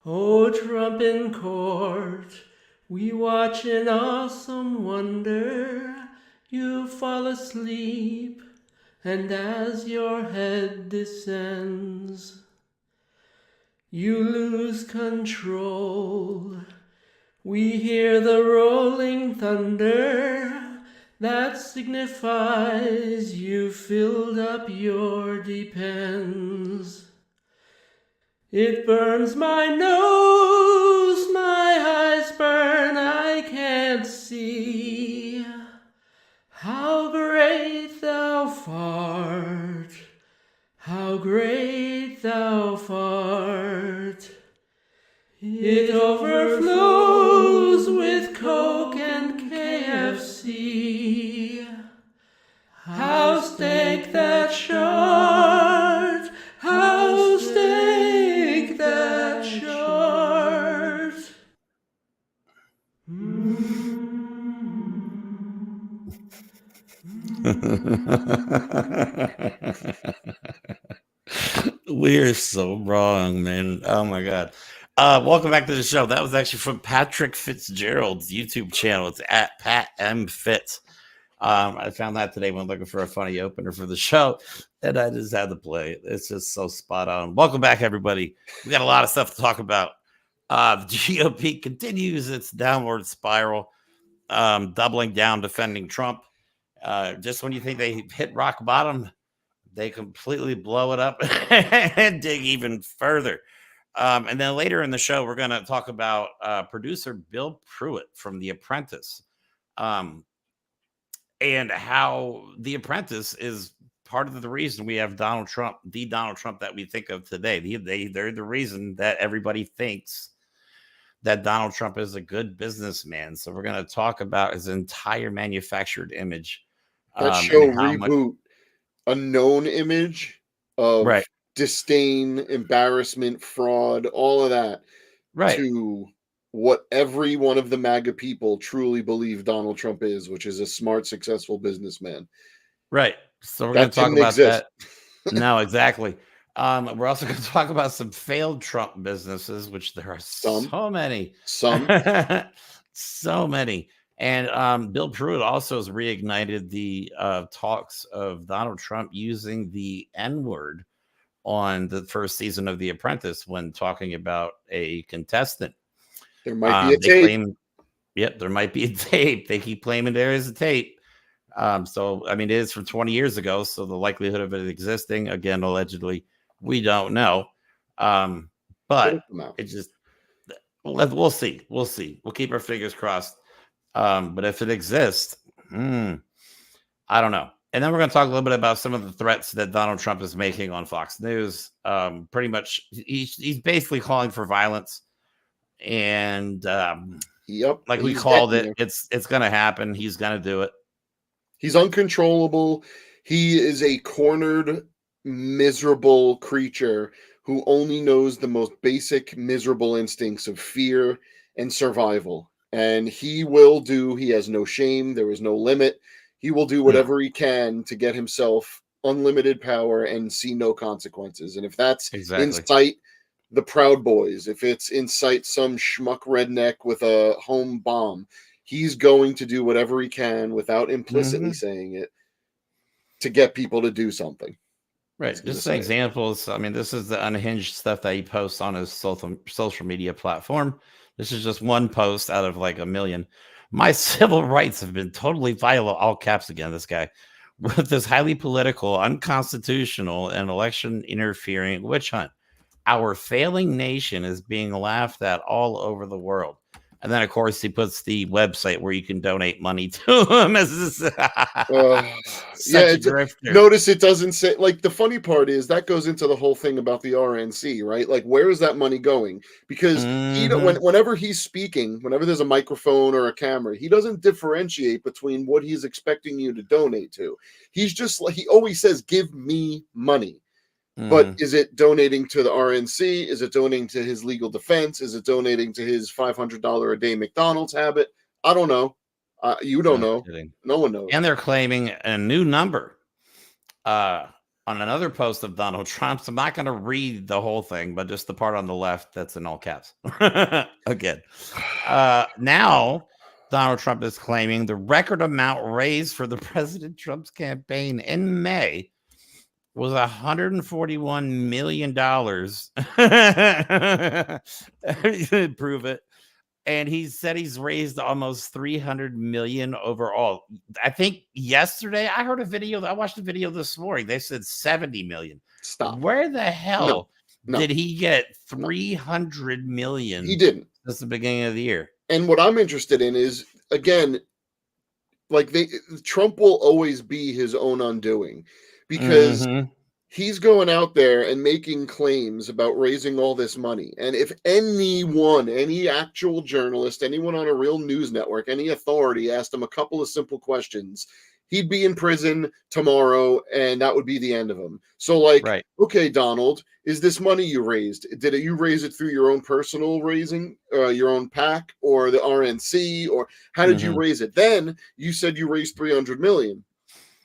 Oh, Trump in court, we watch in awesome wonder. You fall asleep, and as your head descends, you lose control. We hear the rolling thunder that signifies you filled up your depends. It burns my nose, my eyes burn, I can't see. How great thou art, how great thou art. It overflows with Coke and KFC. How stank that shart, how stank that shart. We're so wrong, man. Oh my god. Welcome back to the show. That was actually from Patrick Fitzgerald's YouTube channel. It's at Pat M Fitz. I found that today when looking for a funny opener for the show, and I just had to play it. It's just so spot on. Welcome back, everybody. We got a lot of stuff to talk about. The GOP continues its downward spiral, doubling down, defending Trump. Just when you think they hit rock bottom, they completely blow it up and dig even further. And then later in the show, we're going to talk about producer Bill Pruitt from The Apprentice, and how The Apprentice is part of the reason we have Donald Trump, the Donald Trump that we think of today. They're the reason that everybody thinks that Donald Trump is a good businessman. So we're going to talk about his entire manufactured image. That show Reboot, a known image of right. disdain, embarrassment, fraud, all of that, right, to what every one of the MAGA people truly believe Donald Trump is, which is a smart, successful businessman. Right. So we're going to talk about that. No, exactly. We're also going to talk about some failed Trump businesses, which there are so many. So many. And Bill Pruitt also has reignited the talks of Donald Trump using the N-word on the first season of The Apprentice when talking about a contestant. There might be a tape. There might be a tape. They keep claiming there is a tape. So, I mean, it is from 20 years ago. So the likelihood of it existing, again, allegedly, we don't know. But it just, we'll see. We'll see. We'll keep our fingers crossed. But if it exists, I don't know. And then we're going to talk a little bit about some of the threats that Donald Trump is making on Fox News. Pretty much, he's basically calling for violence. And like we called it, it's going to happen. He's going to do it. He's uncontrollable. He is a cornered, miserable creature who only knows the most basic, miserable instincts of fear and survival. And he has no shame. There is no limit. He will do whatever he can to get himself unlimited power and see no consequences. And if that's incite the Proud Boys, if it's incite some schmuck redneck with a home bomb, he's going to do whatever he can without implicitly saying it to get people to do something. Right. Just some examples. I mean, this is the unhinged stuff that he posts on his social media platform. This is just one post out of like a million. My civil rights have been totally violated, all caps again, this guy, with this highly political, unconstitutional, and election interfering witch hunt. Our failing nation is being laughed at all over the world. And then, of course, he puts the website where you can donate money to him. As notice it doesn't say, like, the funny part is that goes into the whole thing about the RNC, right? Like, where is that money going? Because whenever he's speaking, whenever there's a microphone or a camera, he doesn't differentiate between what he's expecting you to donate to. He's just like, he always says, give me money. But is it donating to the RNC? Is it donating to his legal defense? Is it donating to his $500 a day McDonald's habit? I don't know. You don't know. Kidding. No one knows. And they're claiming a new number. on another post of Donald Trump's. I'm not going to read the whole thing, but just the part on the left that's in all caps. Again, now Donald Trump is claiming the record amount raised for the President Trump's campaign in May was $141 million. Prove it. And he said he's raised almost 300 million overall. I think yesterday I heard a video. I watched a video this morning. They said 70 million. Stop. Where the hell No. did he get 300 million? He didn't. Since the beginning of the year. And what I'm interested in is, again, like Trump will always be his own undoing, because he's going out there and making claims about raising all this money. And if anyone, any actual journalist, anyone on a real news network, any authority asked him a couple of simple questions, he'd be in prison tomorrow, and that would be the end of him. So, like, okay, Donald, is this money you raised? Did you raise it through your own personal raising, your own PAC, or the RNC, or how did you raise it? Then you said you raised 300 million.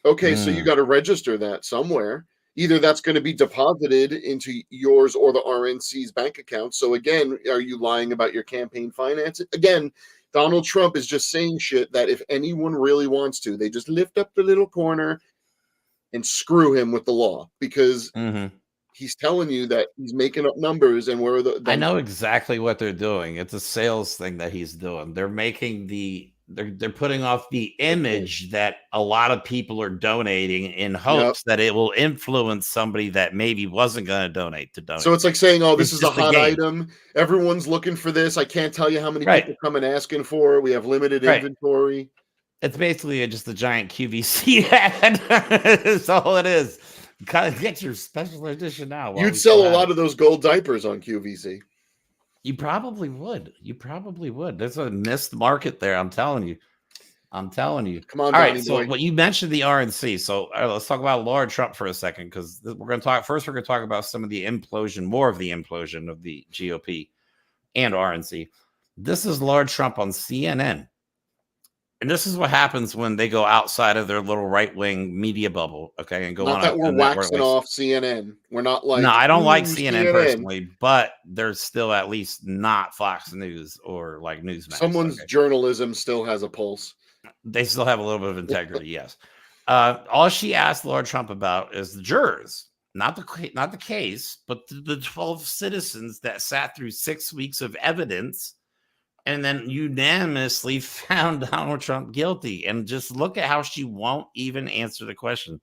Okay, so you got to register that somewhere. Either that's going to be deposited into yours or the RNC's bank account. So again, are you lying about your campaign finances? Again, Donald Trump is just saying shit that if anyone really wants to, they just lift up the little corner and screw him with the law, because he's telling you that he's making up numbers, and where I know exactly what they're doing. It's a sales thing that he's doing. They're making they're putting off the image that a lot of people are donating in hopes that it will influence somebody that maybe wasn't going to donate. So it's like saying, oh, this is a hot item. Everyone's looking for this. I can't tell you how many people come and asking for it. We have limited inventory. It's basically just a giant QVC ad. That's all it is. Kind of get your special edition now. You'd sell a lot of those gold diapers on QVC. You probably would. There's a missed market there. I'm telling you. Come on. All right. So what you mentioned the RNC. So let's talk about Laura Trump for a second, because we're going to talk about some of the implosion, more of the implosion of the GOP and RNC. This is Laura Trump on CNN. And this is what happens when they go outside of their little right-wing media bubble, okay, and go on. Not that we're waxing off CNN. We're not like, no, I don't like CNN personally, but there's still at least not Fox News or like Newsmax. Someone's journalism still has a pulse. They still have a little bit of integrity, yes. All she asked Laura Trump about is the jurors, not the case, but the 12 citizens that sat through 6 weeks of evidence and then unanimously found Donald Trump guilty. And just look at how she won't even answer the question.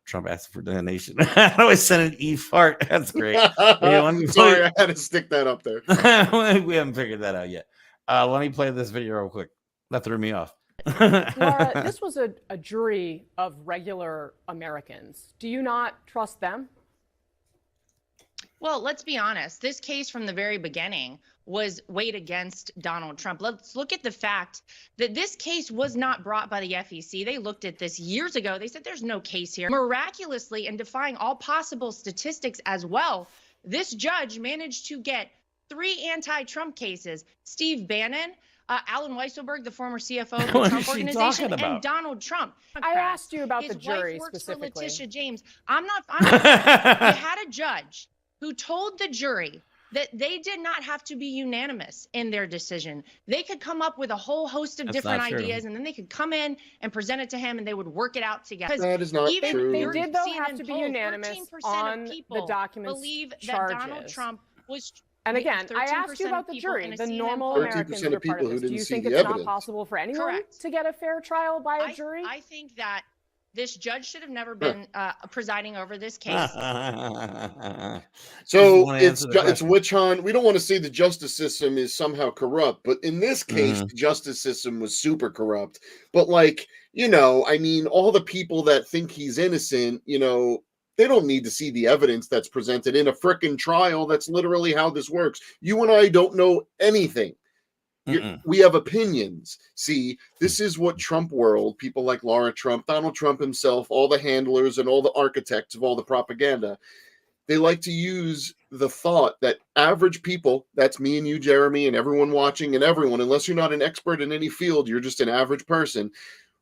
Trump asked for donation. I always send an e-fart. That's great. Sorry, I had to stick that up there. We haven't figured that out yet. Let me play this video real quick. That threw me off. Laura, this was a jury of regular Americans. Do you not trust them? Well, let's be honest. This case from the very beginning was weighed against Donald Trump. Let's look at the fact that this case was not brought by the FEC. They looked at this years ago. They said there's no case here. Miraculously, and defying all possible statistics as well, this judge managed to get 3 anti-Trump cases. Steve Bannon, Alan Weisselberg, the former CFO of the Trump Organization, and Donald Trump. I asked you about the jury wife works specifically. for Letitia James. I'm not. You had a judge who told the jury that they did not have to be unanimous in their decision. They could come up with a whole host of different ideas, and then they could come in and present it to him, and they would work it out together. That is not true. They did, though, have to be unanimous on the documents believe charges. that Donald Trump was. And again, I asked you about the jury, the normal Americans that are part of this. Do you think it's not possible for anyone to get a fair trial by a jury? I think that this judge should have never been presiding over this case. So it's witch hunt. We don't want to say the justice system is somehow corrupt, but in this case, the justice system was super corrupt. But like, I mean, all the people that think he's innocent, they don't need to see the evidence that's presented in a frickin' trial. That's literally how this works. You and I don't know anything. We have opinions. See, this is what Trump world, people like Laura Trump, Donald Trump himself, all the handlers and all the architects of all the propaganda, they like to use the thought that average people, that's me and you, Jeremy, and everyone watching and everyone, unless you're not an expert in any field, you're just an average person,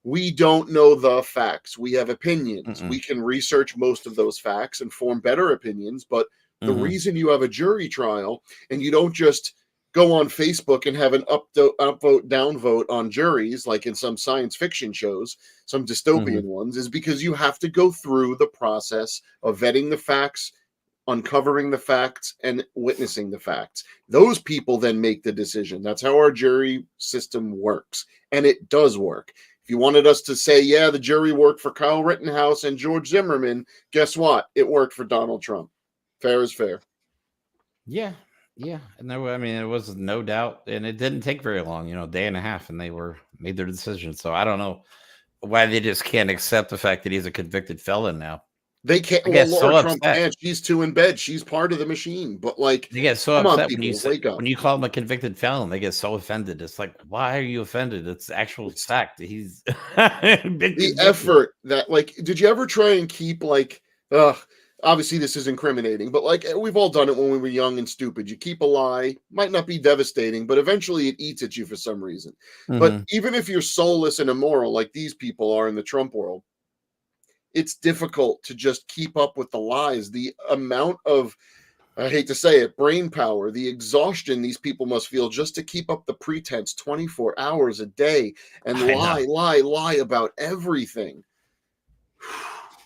We don't know the facts. We have opinions. Mm-mm. We can research most of those facts and form better opinions. But the reason you have a jury trial and you don't just go on Facebook and have an upvote, downvote on juries, like in some science fiction shows, some dystopian ones, is because you have to go through the process of vetting the facts, uncovering the facts, and witnessing the facts. Those people then make the decision. That's how our jury system works. And it does work. If you wanted us to say, yeah, the jury worked for Kyle Rittenhouse and George Zimmerman, guess what? It worked for Donald Trump. Fair is fair. Yeah. Yeah. No, I mean, it was no doubt. And it didn't take very long, a day and a half, and they made their decision. So I don't know why they just can't accept the fact that he's a convicted felon now. They can't. Well, Laura Trump can't. She's too in bed. She's part of the machine. But like, they get so upset when you call him a convicted felon. They get so offended. It's like, why are you offended? It's actual fact. He's the effort that, like, did you ever try and keep like, obviously this is incriminating, but like we've all done it when we were young and stupid. You keep a lie, might not be devastating, but eventually it eats at you for some reason. But even if you're soulless and immoral, like these people are in the Trump world, it's difficult to just keep up with the lies. The amount of, I hate to say it, brain power, the exhaustion these people must feel just to keep up the pretense 24 hours a day and lie about everything.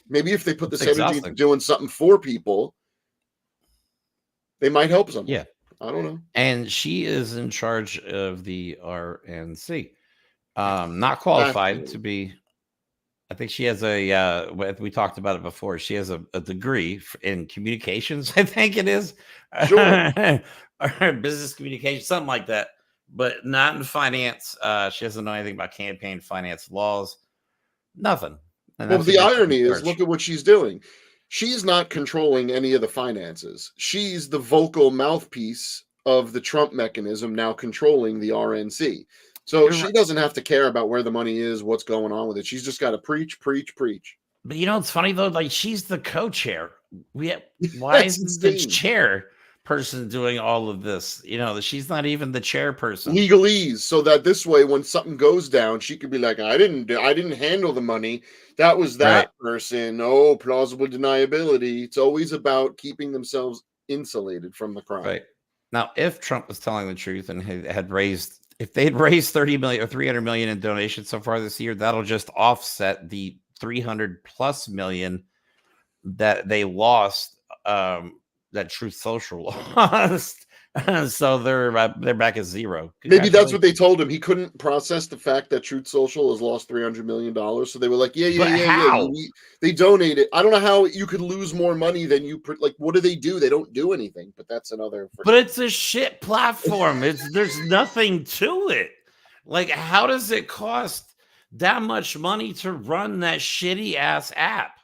Maybe if they put this energy into doing something for people, they might help some. Yeah. I don't know. And she is in charge of the RNC. Not qualified to be. I think she has we talked about it before. She has a degree in communications, I think it is. Sure. Or business communication, something like that, but not in finance. She doesn't know anything about campaign finance laws. Nothing. Well, the irony is, look at what she's doing. She's not controlling any of the finances. She's the vocal mouthpiece of the Trump mechanism, now controlling the RNC. So she doesn't have to care about where the money is, what's going on with it. She's just got to preach. But it's funny though, like she's the co-chair. Why isn't the chair person doing all of this? She's not even the chairperson. Legalese, so that this way, when something goes down, she could be like, I didn't handle the money. That was that person. Oh, plausible deniability. It's always about keeping themselves insulated from the crime. Right. Now, if Trump was telling the truth and if they'd raised 30 million or 300 million in donations so far this year, that'll just offset the 300 plus million that they lost, that Truth Social lost. So they're back at zero. Maybe that's what they told him. He couldn't process the fact that Truth Social has lost $300 million. So they were like, yeah. They donated. I don't know how you could lose more money than you like. What do? They don't do anything. But that's another. But it's a shit platform. There's nothing to it. Like, how does it cost that much money to run that shitty ass app?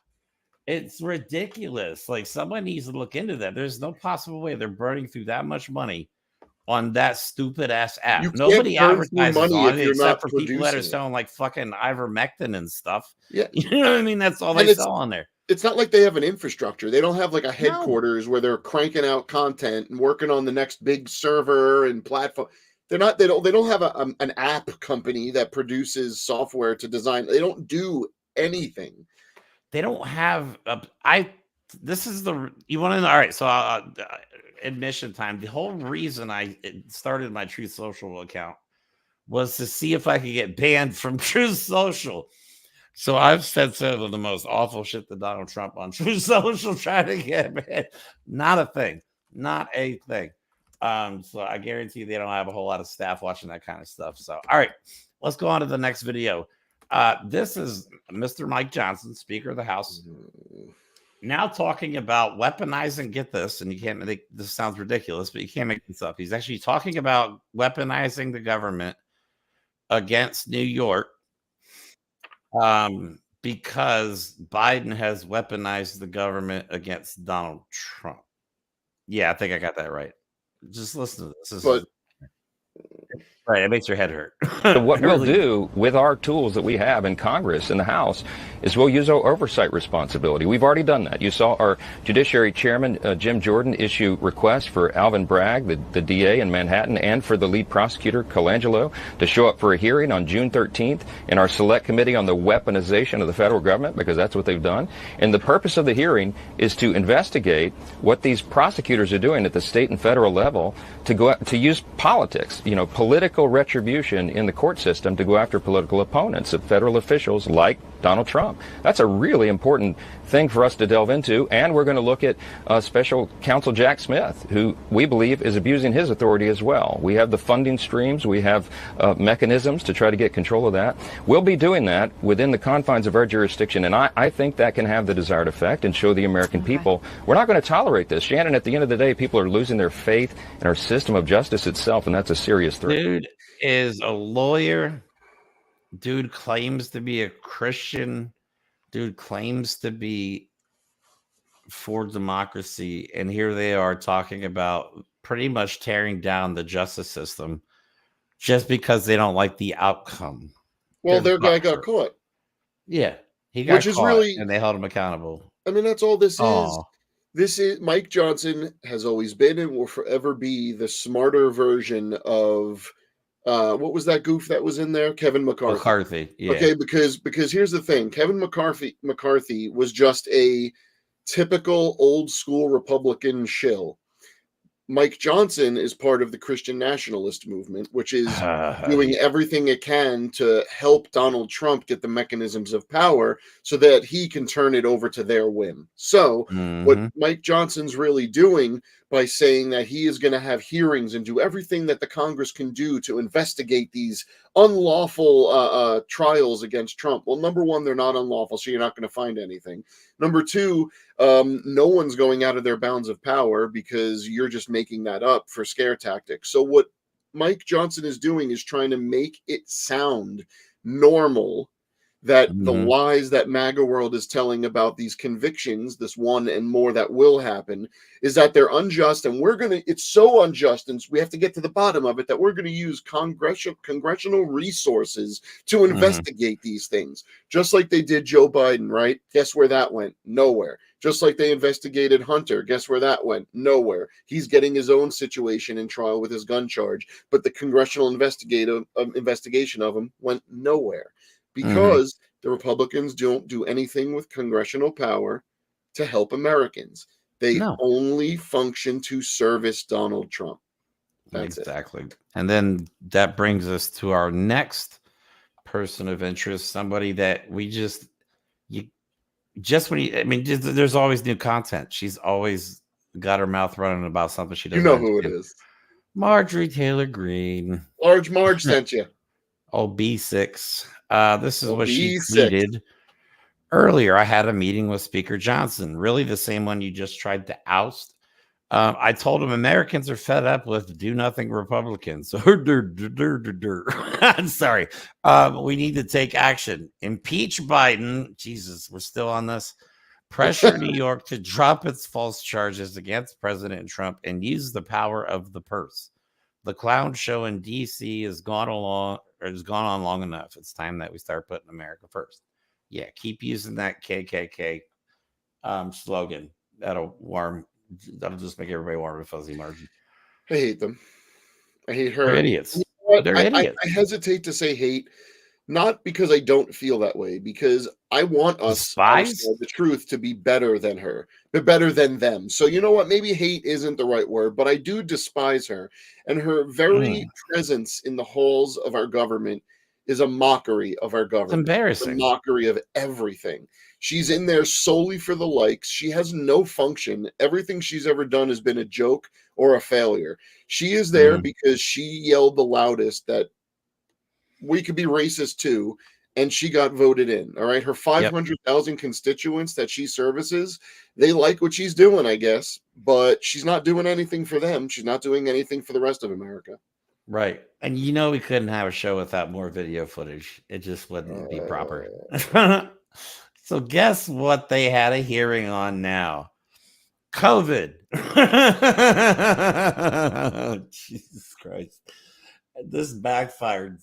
It's ridiculous. Like, somebody needs to look into that. There's no possible way they're burning through that much money on that stupid ass app. Nobody advertises on it except for people that are selling like fucking ivermectin and stuff. Yeah, you know what I mean. That's all they sell on there. It's not like they have an infrastructure. They don't have like a headquarters where they're cranking out content and working on the next big server and platform. They don't have an app company that produces software to design. They don't do anything. They don't have this is the you want to know. All right, so admission time. The whole reason I started my Truth Social account was to see if I could get banned from Truth Social. So I've said some of the most awful shit to Donald Trump on Truth Social, trying to get banned. Not a thing. So I guarantee they don't have a whole lot of staff watching that kind of stuff. So all right, let's go on to the next video. This is Mr. Mike Johnson, Speaker of the House, now talking about weaponizing. Get this, and you can't make this sounds ridiculous, but you can't make this up. He's actually talking about weaponizing the government against New York, because Biden has weaponized the government against Donald Trump. Yeah, I think I got that right. Just listen to this. Right, it makes your head hurt. So what we'll do with our tools that we have in Congress, in the House, is we'll use our oversight responsibility. We've already done that. You saw our Judiciary Chairman, Jim Jordan, issue requests for Alvin Bragg, the DA in Manhattan, and for the lead prosecutor, Colangelo, to show up for a hearing on June 13th in our Select Committee on the weaponization of the federal government, because that's what they've done. And the purpose of the hearing is to investigate what these prosecutors are doing at the state and federal level to go out, to use politics, political retribution in the court system to go after political opponents of federal officials like Donald Trump. That's a really important thing for us to delve into, and we're going to look at Special Counsel Jack Smith, who we believe is abusing his authority as well. We have the funding streams, we have mechanisms to try to get control of that. We'll be doing that within the confines of our jurisdiction, and I think that can have the desired effect and show the American people we're not going to tolerate this. Shannon, at the end of the day, people are losing their faith in our system of justice itself, and that's a serious threat. Dude is a lawyer. Dude claims to be a Christian. Dude claims to be for democracy. And here they are talking about pretty much tearing down the justice system just because they don't like the outcome. Well, their guy got caught. Yeah. He got Which is caught, really, and they held him accountable. I mean, that's all this is. This is Mike Johnson has always been and will forever be the smarter version of what was that goof that was in there? Kevin McCarthy. Yeah. Okay, because here's the thing. Kevin McCarthy was just a typical old school Republican shill. Mike Johnson is part of the Christian nationalist movement, which is doing everything it can to help Donald Trump get the mechanisms of power so that he can turn it over to their whim. So what Mike Johnson's really doing by saying that he is going to have hearings and do everything that the Congress can do to investigate these unlawful trials against Trump. Well, number one, they're not unlawful, so you're not going to find anything. Number two, no one's going out of their bounds of power because you're just making that up for scare tactics. So what Mike Johnson is doing is trying to make it sound normal that the lies that MAGA world is telling about these convictions, this one and more that will happen, is that they're unjust, and it's so unjust, and we have to get to the bottom of it, that we're going to use congressional resources to investigate these things. Just like they did Joe Biden, right? Guess where that went? Nowhere. Just like they investigated Hunter. Guess where that went? Nowhere. He's getting his own situation in trial with his gun charge, but the congressional investigation of him went nowhere. Because the Republicans don't do anything with congressional power to help Americans. They only function to service Donald Trump. That's exactly it. And then that brings us to our next person of interest, somebody that there's always new content. She's always got her mouth running about something she doesn't. You know who it is. Marjorie Taylor Greene. Large Marge sent you. Oh, B6. This is what she tweeted earlier. I had a meeting with Speaker Johnson, really the same one you just tried to oust. I told him Americans are fed up with do-nothing Republicans. I'm sorry. We need to take action. Impeach Biden. Jesus, we're still on this. Pressure New York to drop its false charges against President Trump and use the power of the purse. The clown show in D.C. has gone on long enough. It's time that we start putting America first. Yeah, keep using that KKK slogan. That'll just make everybody warm and fuzzy, Margie. I hate them. I hate her. They're idiots. You know They're idiots. I hesitate to say hate, not because I don't feel that way, because I want us, the truth, to be better than her, but better than them. So you know what? Maybe hate isn't the right word, but I do despise her. And her very presence in the halls of our government is a mockery of our government. It's embarrassing. It's a mockery of everything. She's in there solely for the likes. She has no function. Everything she's ever done has been a joke or a failure. She is there because she yelled the loudest that we could be racist too, and she got voted in. All right. Her 500,000 constituents that she services, they like what she's doing, I guess, but she's not doing anything for them. She's not doing anything for the rest of America. Right. And we couldn't have a show without more video footage. It just wouldn't be proper. So guess what they had a hearing on now? COVID. Jesus Christ. This backfired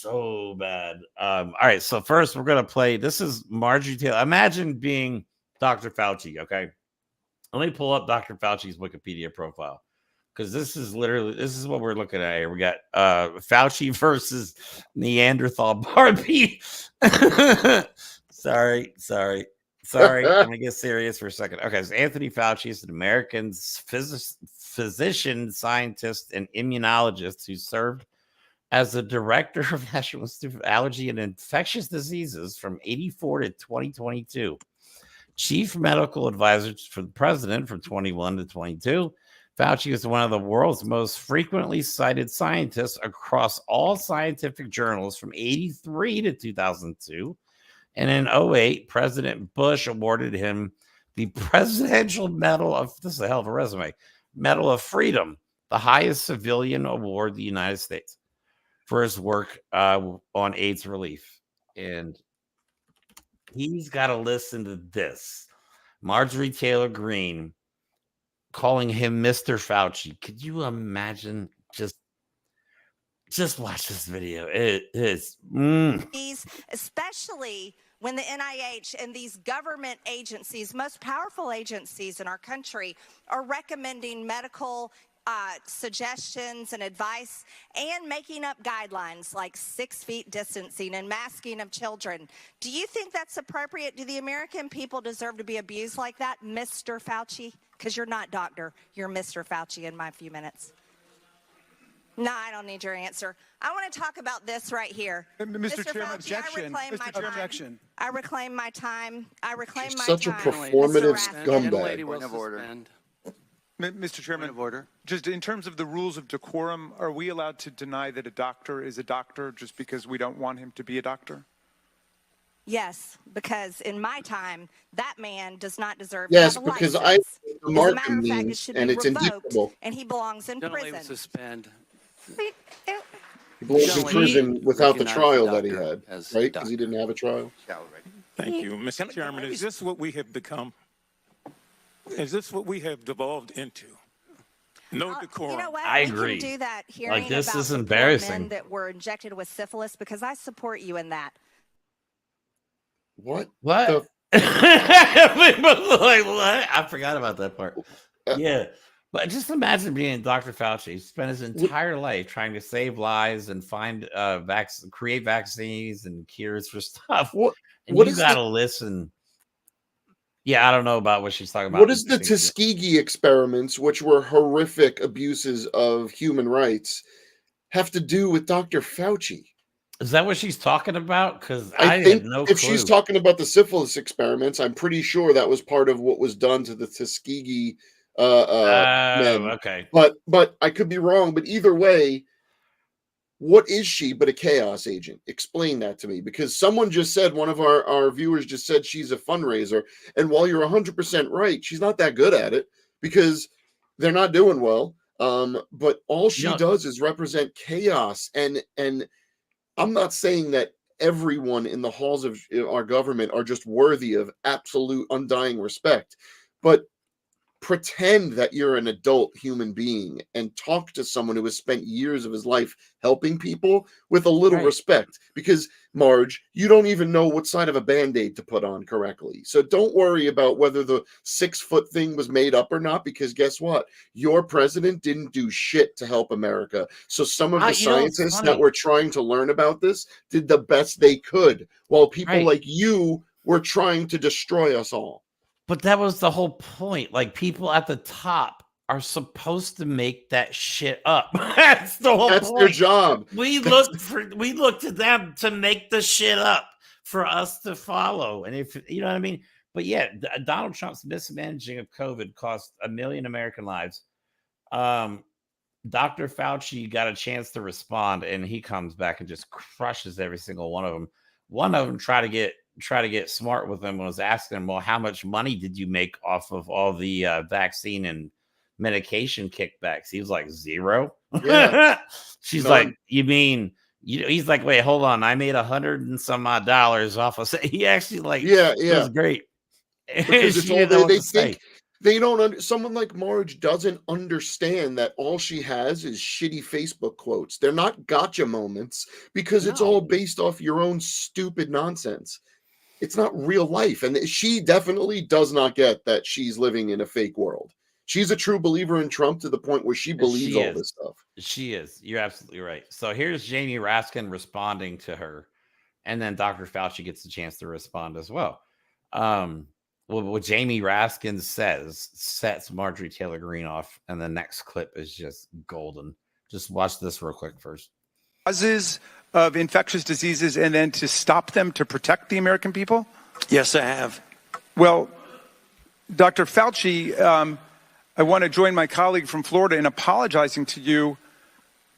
so bad. All right, so first we're gonna play. This is Marjorie Taylor. Imagine being Dr. Fauci. Okay, let me pull up Dr. Fauci's Wikipedia profile because this is what we're looking at here. We got Fauci versus Neanderthal Barbie. Sorry. I'm gonna get serious for a second. Okay, so Anthony Fauci is an American physician, scientist, and immunologist who served as the director of National Institute of Allergy and Infectious Diseases from 1984 to 2022, chief medical advisor for the president from 21 to 22. Fauci was one of the world's most frequently cited scientists across all scientific journals from 1983 to 2002. And in 2008, President Bush awarded him the Presidential Medal of, this is a hell of a resume, Medal of Freedom, the highest civilian award in the United States, for his work on AIDS relief. And he's got to listen to this. Marjorie Taylor Greene calling him Mr. Fauci. Could you imagine? Just watch this video. It is. Especially when the NIH and these government agencies, most powerful agencies in our country, are recommending medical suggestions and advice and making up guidelines like 6 feet distancing and masking of children. Do you think that's appropriate? Do the American people deserve to be abused like that, Mr. Fauci? Because you're not doctor, you're Mr. Fauci in my few minutes. No, I don't need your answer. I want to talk about this right here. Mr. Chairman, Fauci, objection. Mr. Chairman, objection. I reclaim my time. I reclaim She's my such time. a performative Gentlelady will scumbag. suspend. Mr. Chairman, Point of order. just in terms of the rules of decorum, are we allowed to deny that a doctor is a doctor just because we don't want him to be a doctor? Yes, because in my time, that man does not deserve Yes, to have a because license. the As a mark matter of fact, it means, should and be it's revoked, indictable. and he belongs in Gentlelady will prison. suspend. He belongs in Gentlemen, prison without the recognize trial the that he doctor had, as right? a Because he didn't have a trial. Thank you, Mr. Chairman. Is this what we have become? Is this what we have devolved into? No decorum. You know what? I We agree. can do that hearing Like, this about is the poor embarrassing. men that were injected with syphilis, because I support you in that. What? What? Like, what? I forgot about that part. Yeah. But just imagine being Dr. Fauci. He spent his entire life trying to save lives and find create vaccines and cures for stuff. And you got to listen. Yeah, I don't know about what she's talking about. What is the Tuskegee experiments, which were horrific abuses of human rights, have to do with Dr. Fauci? Is that what she's talking about? Because I think had no if clue. she's talking about the syphilis experiments, I'm pretty sure that was part of what was done to the Tuskegee men. Okay. But I could be wrong. But either way, what is she but a chaos agent? Explain that to me, because someone just said, one of our viewers just said she's a fundraiser. And while you're 100% right, she's not that good at it because they're not doing well. But all she does is represent chaos. And I'm not saying that everyone in the halls of our government are just worthy of absolute undying respect, but pretend that you're an adult human being and talk to someone who has spent years of his life helping people with a little respect, because Marge, you don't even know what side of a band-aid to put on correctly. So don't worry about whether the 6-foot thing was made up or not, because guess what? Your president didn't do shit to help America. So some of the scientists that were trying to learn about this did the best they could, while people like you were trying to destroy us all. But that was the whole point. Like, people at the top are supposed to make that shit up. That's the whole point. That's their job. We look to them to make the shit up for us to follow. And if you know what I mean. But yeah, Donald Trump's mismanaging of COVID cost 1 million American lives. Dr. Fauci got a chance to respond, and he comes back and just crushes every single one of them. One of them try to get smart with him and was asking him, well, how much money did you make off of all the vaccine and medication kickbacks? He was like, 0. Yeah. She's like, you mean, he's like, wait, hold on. I made $100 and some odd dollars off of. He actually it was great. Because it's all, they think They don't. Someone like Marge doesn't understand that all she has is shitty Facebook quotes. They're not gotcha moments because it's all based off your own stupid nonsense. It's not real life, and she definitely does not get that she's living in a fake world. She's a true believer in Trump to the point where she believes all this stuff. She is. You're absolutely right. So here's Jamie Raskin responding to her, and then Dr. Fauci gets a chance to respond as well. What Jamie Raskin says sets Marjorie Taylor Greene off, and the next clip is just golden. Just watch this real quick first. Causes of infectious diseases and then to stop them to protect the American people? Yes, I have. Well, Dr. Fauci, I want to join my colleague from Florida in apologizing to you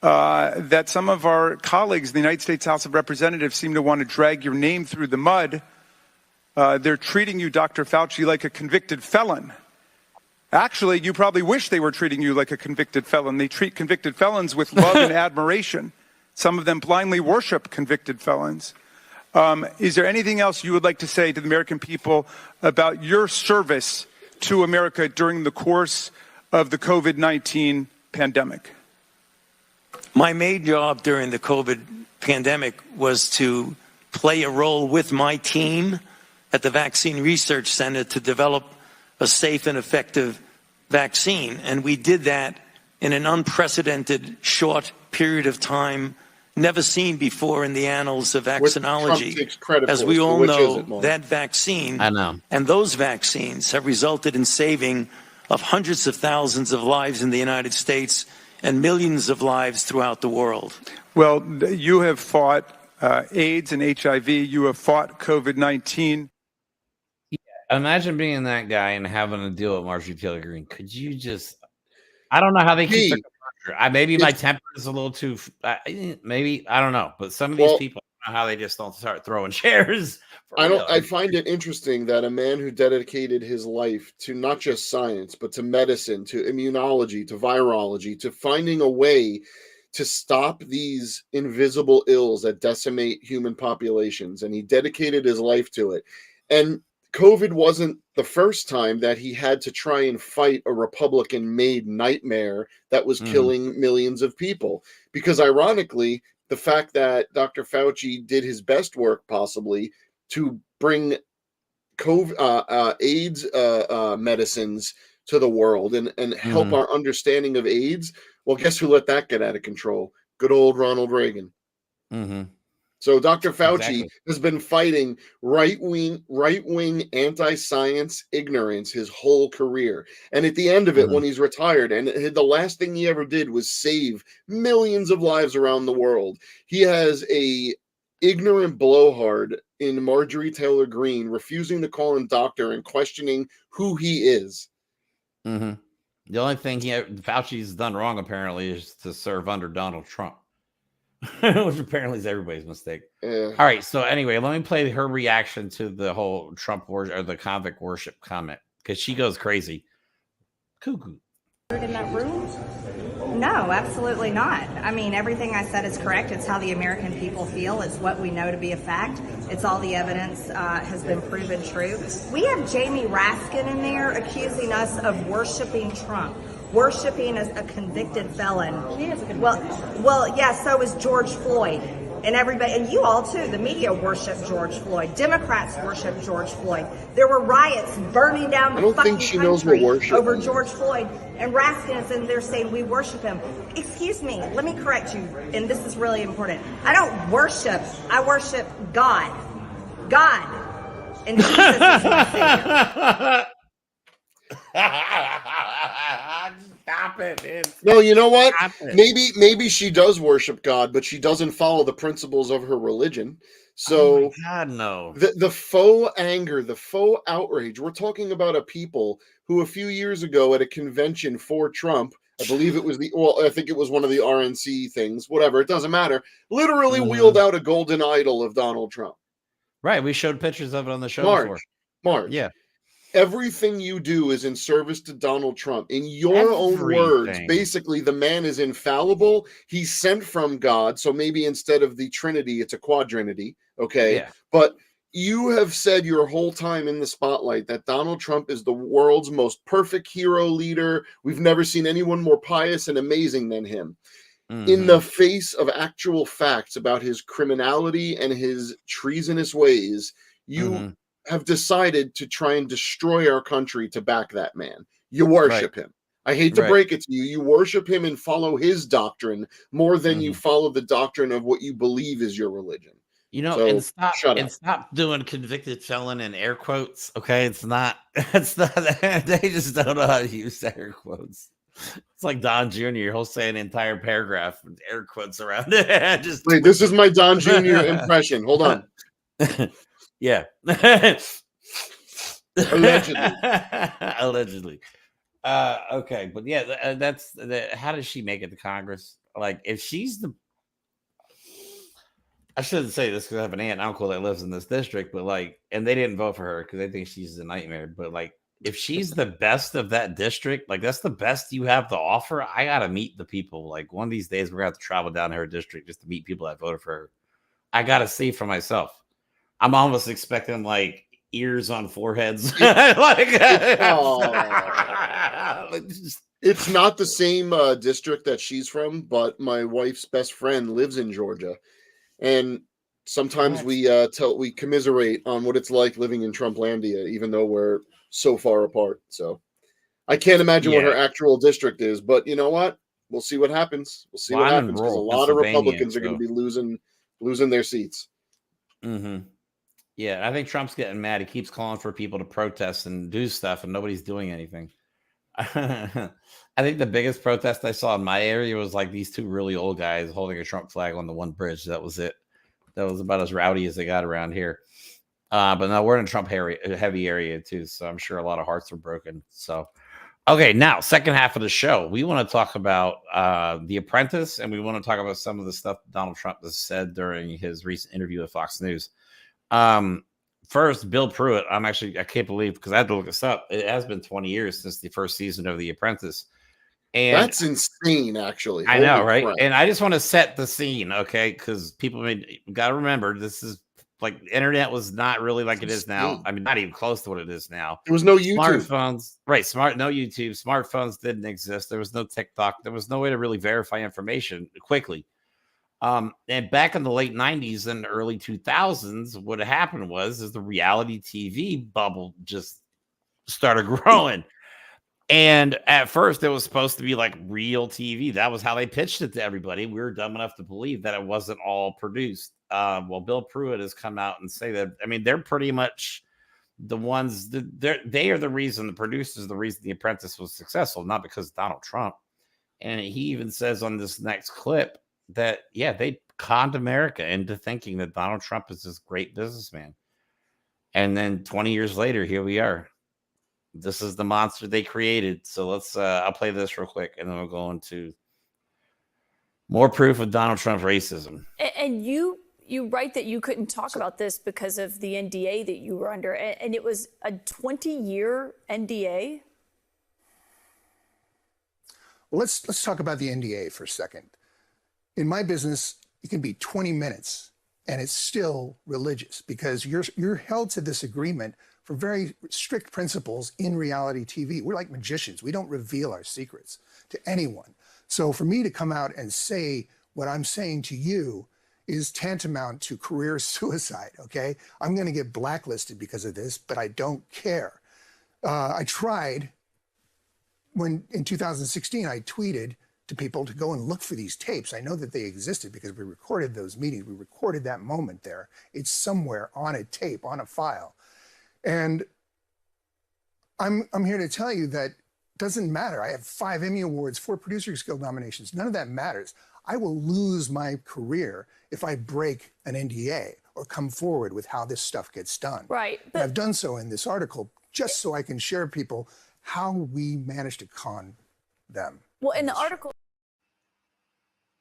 that some of our colleagues in the United States House of Representatives seem to want to drag your name through the mud. They're treating you, Dr. Fauci, like a convicted felon. Actually, you probably wish they were treating you like a convicted felon. They treat convicted felons with love and admiration. Some of them blindly worship convicted felons. Is there anything else you would like to say to the American people about your service to America during the course of the COVID-19 pandemic? My main job during the COVID pandemic was to play a role with my team at the Vaccine Research Center to develop a safe and effective vaccine. And we did that in an unprecedented short period of time, never seen before in the annals of vaccinology. As we all know, that vaccine and those vaccines have resulted in saving of hundreds of thousands of lives in the United States and millions of lives throughout the world. Well, you have fought AIDS and HIV. You have fought COVID-19. Imagine being that guy and having to deal with Marjorie Taylor Greene. Could you just? I don't know how they keep their composure. Maybe my temper is a little too. Maybe I don't know, but some of these people, I don't know how they just don't start throwing chairs. I find it interesting that a man who dedicated his life to not just science, but to medicine, to immunology, to virology, to finding a way to stop these invisible ills that decimate human populations, and he dedicated his life to it. And COVID wasn't the first time that he had to try and fight a Republican-made nightmare that was killing millions of people. Because ironically, the fact that Dr. Fauci did his best work possibly to bring COVID, AIDS medicines to the world and help our understanding of AIDS, well, guess who let that get out of control? Good old Ronald Reagan. So Dr. Fauci has been fighting right-wing anti-science ignorance his whole career. And at the end of it, when he's retired, and the last thing he ever did was save millions of lives around the world, he has a ignorant blowhard in Marjorie Taylor Greene refusing to call him doctor and questioning who he is. The only thing Fauci's done wrong, apparently, is to serve under Donald Trump. Which apparently is everybody's mistake. All right. So anyway, let me play her reaction to the whole Trump worship or the convict worship comment, because she goes crazy. Cuckoo. In that room? No, absolutely not. I mean, everything I said is correct. It's how the American people feel. It's what we know to be a fact. It's all the evidence has been proven true. We have Jamie Raskin in there accusing us of worshiping Trump. Worshiping as a convicted felon. Well, yeah, so is George Floyd. And everybody, and you all too, the media worship George Floyd. Democrats worship George Floyd. There were riots burning down the fucking country over George Floyd. And Raskin is in there saying we worship him. Excuse me, let me correct you, and this is really important. I don't worship, I worship God. God. And Jesus is my Savior. Stop it. No, you know what? Maybe she does worship God, but she doesn't follow the principles of her religion. So God, no. The faux anger, the faux outrage. We're talking about a people who a few years ago at a convention for Trump, I believe it was I think it was one of the RNC things, whatever, it doesn't matter, literally wheeled out a golden idol of Donald Trump. Right. We showed pictures of it on the show before. March. Yeah. Everything you do is in service to Donald Trump. In your own words, basically, the man is infallible. He's sent from God. So maybe instead of the Trinity, it's a quadrinity. Okay. Yeah. But You have said your whole time in the spotlight that Donald Trump is the world's most perfect hero leader. We've never seen anyone more pious and amazing than him. In the face of actual facts about his criminality and his treasonous ways, you have decided to try and destroy our country to back that man. You worship him. I hate to break it to you. You worship him and follow his doctrine more than you follow the doctrine of what you believe is your religion. You know, So, and stop doing convicted felon in air quotes. Okay, it's not. They just don't know how to use air quotes. It's like Don Jr. He'll say an entire paragraph with air quotes around it. Just wait, this is my Don Jr. impression. Hold on. Yeah. Allegedly. Allegedly. Okay, but yeah, that's how does she make it to Congress? Like, if she's I shouldn't say this because I have an aunt and uncle that lives in this district, but like, and they didn't vote for her because they think she's a nightmare. But like, if she's the best of that district, like that's the best you have to offer. I gotta meet the people. Like one of these days, we're gonna have to travel down to her district just to meet people that voted for her. I gotta see for myself. I'm almost expecting like ears on foreheads. It's not the same district that she's from, but my wife's best friend lives in Georgia. And sometimes we commiserate on what it's like living in Trumplandia, even though we're so far apart. So I can't imagine what her actual district is, but you know what? We'll see what happens. We'll see what happens because a lot of Republicans are going to be losing their seats. Yeah, I think Trump's getting mad. He keeps calling for people to protest and do stuff, and nobody's doing anything. I think the biggest protest I saw in my area was like these two really old guys holding a Trump flag on the one bridge. That was it. That was about as rowdy as they got around here. But now we're in a Trump heavy area too, so I'm sure a lot of hearts are broken. So, okay, now second half of the show, we want to talk about The Apprentice, and we want to talk about some of the stuff Donald Trump has said during his recent interview with Fox News. First, Bill Pruitt. I can't believe, because I had to look this up. It has been 20 years since the first season of The Apprentice. And that's insane, actually. I know, right? Crap. And I just want to set the scene, okay? Because people got to remember, this is like the internet was not really like it is now. I mean, not even close to what it is now. There was no YouTube. Smartphones, right? No YouTube. Smartphones didn't exist. There was no TikTok. There was no way to really verify information quickly. And back in the late 90s and early 2000s, what happened is the reality TV bubble just started growing. And at first it was supposed to be like real TV. That was how they pitched it to everybody. We were dumb enough to believe that it wasn't all produced. Well, Bill Pruitt has come out and say that, I mean, they're pretty much the ones they are the reason, the producers, the reason The Apprentice was successful, not because of Donald Trump. And he even says on this next clip that, yeah, they conned America into thinking that Donald Trump is this great businessman. And then 20 years later, here we are. This is the monster they created. So let's, I'll play this real quick and then we'll go into more proof of Donald Trump racism. And you write that you couldn't talk about this because of the NDA that you were under. And it was a 20-year NDA. Well, let's talk about the NDA for a second. In my business, it can be 20 minutes and it's still religious because you're held to this agreement for very strict principles in reality TV. We're like magicians. We don't reveal our secrets to anyone. So for me to come out and say what I'm saying to you is tantamount to career suicide, okay? I'm gonna get blacklisted because of this, but I don't care. I tried when in 2016, I tweeted to people to go and look for these tapes. I know that they existed because we recorded those meetings. We recorded that moment there. It's somewhere on a tape, on a file. And I'm here to tell you that doesn't matter. I have 5 Emmy Awards, 4 Producers Guild nominations. None of that matters. I will lose my career if I break an NDA or come forward with how this stuff gets done. Right. But I've done so in this article just so I can share people how we managed to con them. Well, in the article.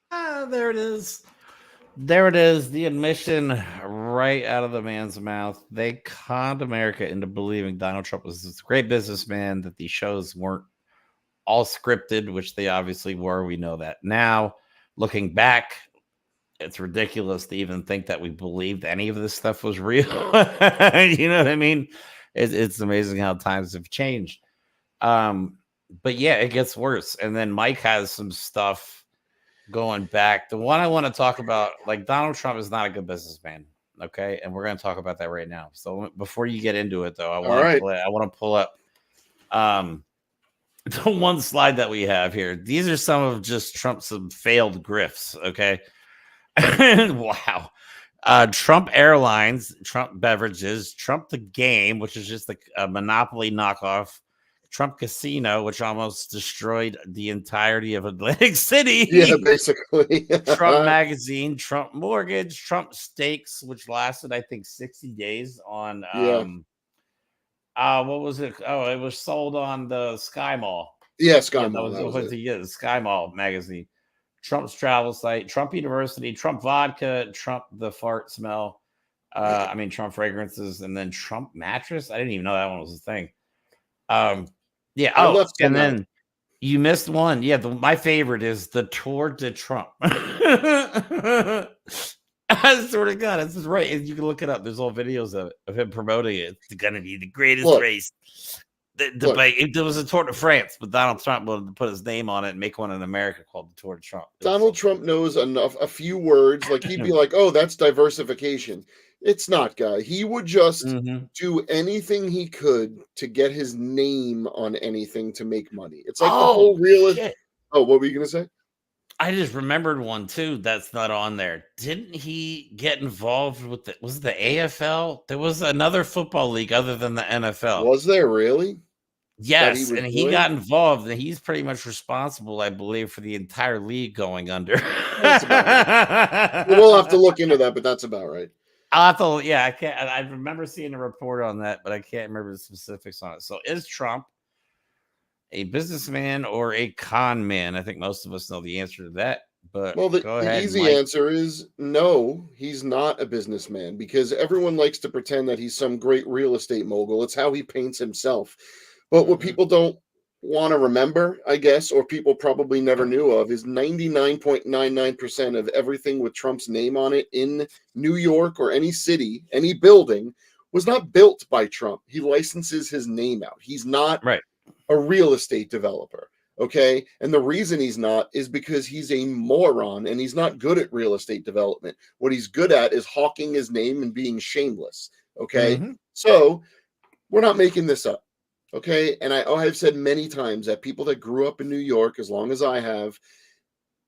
There it is. There it is. The admission right out of the man's mouth. They conned America into believing Donald Trump was this great businessman, that these shows weren't all scripted, which they obviously were. We know that now. Looking back, it's ridiculous to even think that we believed any of this stuff was real. You know what I mean? It's amazing how times have changed. But yeah, it gets worse. And then Mike has some stuff going back. The one I want to talk about, like, Donald Trump is not a good businessman. Okay, and we're going to talk about that right now. So before you get into it, though, I want to pull up the one slide that we have here. These are some of just Trump's failed grifts. Okay, wow. Trump Airlines, Trump Beverages, Trump the Game, which is just a Monopoly knockoff, Trump Casino, which almost destroyed the entirety of Atlantic City. Yeah, basically. Trump Magazine, Trump Mortgage, Trump Steaks, which lasted, I think, 60 days on. What was it? Oh, it was sold on the Sky Mall. Yeah, Sky Mall. That was the Sky Mall magazine. Trump's travel site, Trump University, Trump Vodka, Trump the Fart Smell. Trump Fragrances, and then Trump Mattress. I didn't even know that one was a thing. Yeah. Oh, and then you missed one. Yeah, my favorite is the Tour de Trump. I swear to God, this is right. You can look it up. There's all videos of him promoting it. It's going to be the greatest race. There was a Tour de France, but Donald Trump wanted to put his name on it and make one in America called the Tour de Trump. Donald Trump knows a few words. Like, he'd be like, "Oh, that's diversification." It's not, guy. He would just do anything he could to get his name on anything to make money. It's like the whole real. Oh, what were you gonna say? I just remembered one too that's not on there. Didn't he get involved with was it the AFL? There was another football league other than the NFL. Was there really? Yes, and he got involved, and he's pretty much responsible, I believe, for the entire league going under. That's about right. We'll have to look into that, but that's about right. I'll have to, yeah, I can't. I remember seeing a report on that, but I can't remember the specifics on it. So, is Trump a businessman or a con man? I think most of us know the answer to that. But well, the easy answer is no, he's not a businessman, because everyone likes to pretend that he's some great real estate mogul. It's how he paints himself. But what people don't want to remember, I guess, or people probably never knew of, is 99.99% of everything with Trump's name on it in New York or any city, any building, was not built by Trump. He licenses his name out. He's not a real estate developer, okay? And the reason he's not is because he's a moron and he's not good at real estate development. What he's good at is hawking his name and being shameless, okay? So we're not making this up. Okay, and I've said many times that people that grew up in New York, as long as I have,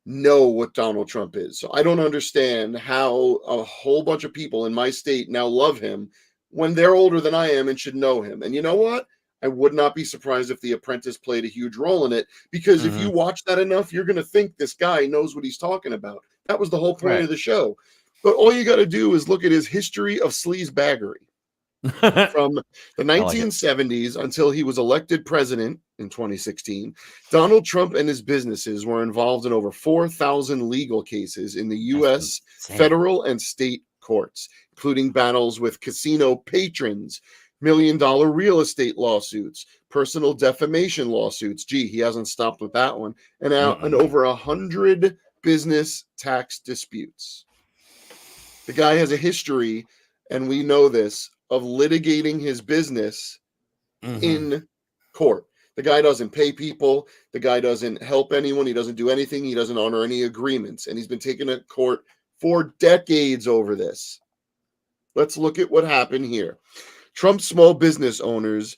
know what Donald Trump is. So I don't understand how a whole bunch of people in my state now love him when they're older than I am and should know him. And you know what? I would not be surprised if The Apprentice played a huge role in it, because if you watch that enough, you're going to think this guy knows what he's talking about. That was the whole point of the show. But all you got to do is look at his history of sleazebaggery. From the 1970s until he was elected president in 2016, Donald Trump and his businesses were involved in over 4,000 legal cases in the U.S. federal and state courts, including battles with casino patrons, million-dollar real estate lawsuits, personal defamation lawsuits. Gee, he hasn't stopped with that one. And over 100 business tax disputes. The guy has a history, and we know this, of litigating his business in court. The guy doesn't pay people. The guy doesn't help anyone. He doesn't do anything. He doesn't honor any agreements. And he's been taken to court for decades over this. Let's look at what happened here. The small business owners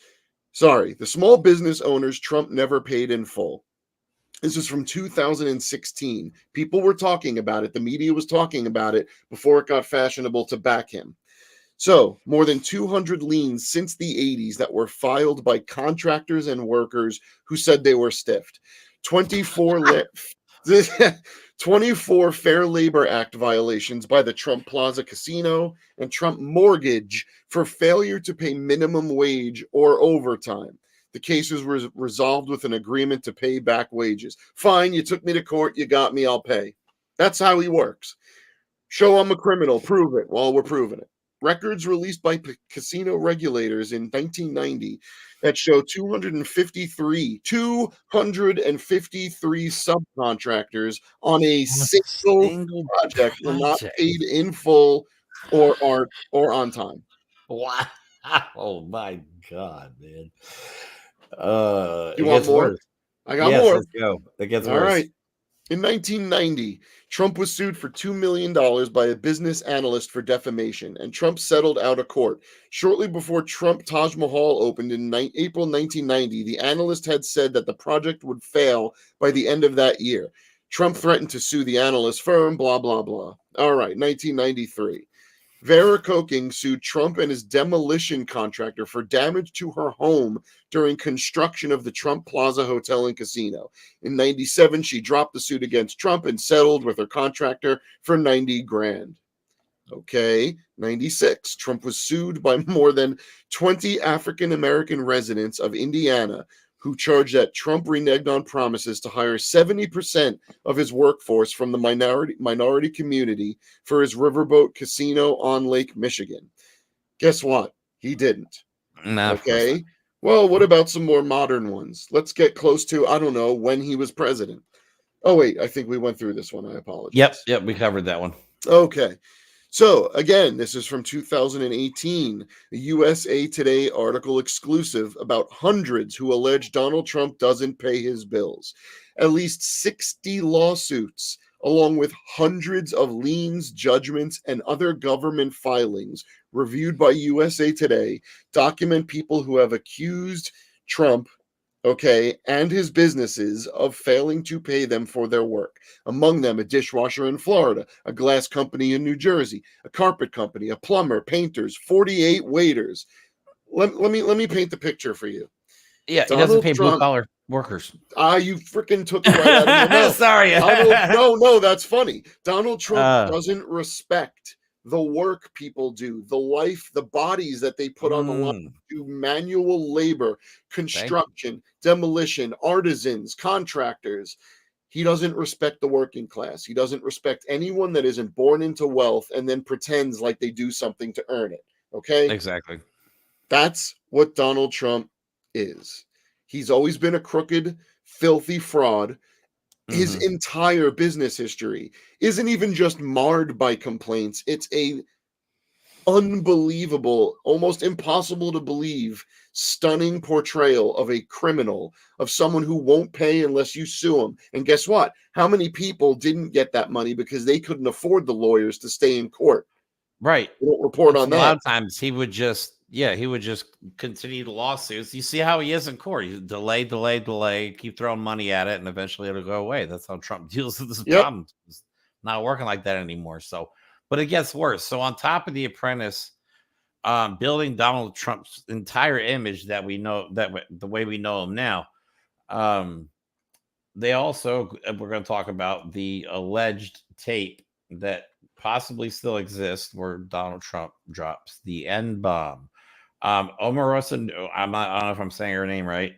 Trump never paid in full. This is from 2016. People were talking about it. The media was talking about it before it got fashionable to back him. So, more than 200 liens since the 80s that were filed by contractors and workers who said they were stiffed. 24 Fair Labor Act violations by the Trump Plaza Casino and Trump Mortgage for failure to pay minimum wage or overtime. The cases were resolved with an agreement to pay back wages. Fine, you took me to court, you got me, I'll pay. That's how he works. Show I'm a criminal, prove it. Well, we're proving it. Records released by casino regulators in 1990 that show 253 subcontractors on a single project were not paid in full or on time. Wow. Oh my God, man. You want more? Worse. I got more. Let's go. It gets All worse. right. In 1990, Trump was sued for $2 million by a business analyst for defamation, and Trump settled out of court. Shortly before Trump Taj Mahal opened in April 1990, the analyst had said that the project would fail by the end of that year. Trump threatened to sue the analyst firm, blah, blah, blah. All right, 1993. Vera Koking sued Trump and his demolition contractor for damage to her home during construction of the Trump Plaza Hotel and Casino. In 97, she dropped the suit against Trump and settled with her contractor for $90 grand. Okay, 96. Trump was sued by more than 20 African-American residents of Indiana who charged that Trump reneged on promises to hire 70% of his workforce from the minority community for his riverboat casino on Lake Michigan. Guess what? He didn't. Okay. Well, what about some more modern ones? Let's get close to, I don't know, when he was president. Oh, wait, I think we went through this one. I apologize. Yep, we covered that one. Okay. So, again, this is from 2018, a USA Today article exclusive about hundreds who allege Donald Trump doesn't pay his bills. At least 60 lawsuits, along with hundreds of liens, judgments, and other government filings reviewed by USA Today, document people who have accused Trump, and his businesses of failing to pay them for their work. Among them, a dishwasher in Florida, a glass company in New Jersey, a carpet company, a plumber, painters, 48 waiters. Let me paint the picture for you. Yeah, he doesn't pay blue-collar workers. You freaking took it right out of my mouth. Sorry. No, that's funny. Donald Trump doesn't respect the work people do, the life, the bodies that they put on the line, do manual labor, construction, demolition, artisans, contractors. He doesn't respect the working class. He doesn't respect anyone that isn't born into wealth and then pretends like they do something to earn it. Okay? Exactly. That's what Donald Trump is. He's always been a crooked, filthy fraud. His entire business history isn't even just marred by complaints. It's a unbelievable, almost impossible to believe, stunning portrayal of a criminal, of someone who won't pay unless you sue him. And guess what? How many people didn't get that money because they couldn't afford the lawyers to stay in court? Right. We don't report on that. A lot of times he would just continue the lawsuits. You see how he is in court. He delay, keep throwing money at it, and eventually it'll go away. That's how Trump deals with this problem. It's not working like that anymore. So, but it gets worse. So on top of the Apprentice, building Donald Trump's entire image that we know, that the way we know him now, they also, we're going to talk about the alleged tape that possibly still exists where Donald Trump drops the N-bomb. Omarosa, I don't know if I'm saying her name right.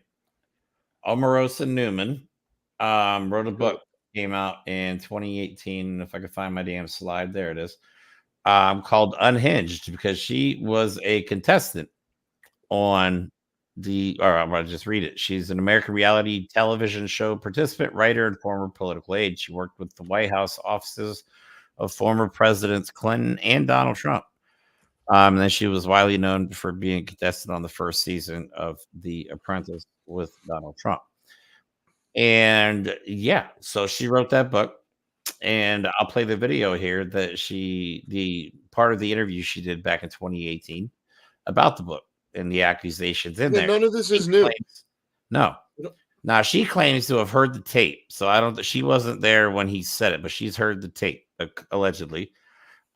Omarosa Newman wrote a book, came out in 2018. If I could find my damn slide, there it is. Called Unhinged, because she was a contestant on I'm going to just read it. She's an American reality television show participant, writer, and former political aide. She worked with the White House offices of former presidents Clinton and Donald Trump. And then she was widely known for being a contestant on the first season of The Apprentice with Donald Trump. And yeah, so she wrote that book, and I'll play the video here that the part of the interview she did back in 2018 about the book and the accusations in there. None of this is new. No. Now she claims to have heard the tape. So she wasn't there when he said it, but she's heard the tape, allegedly.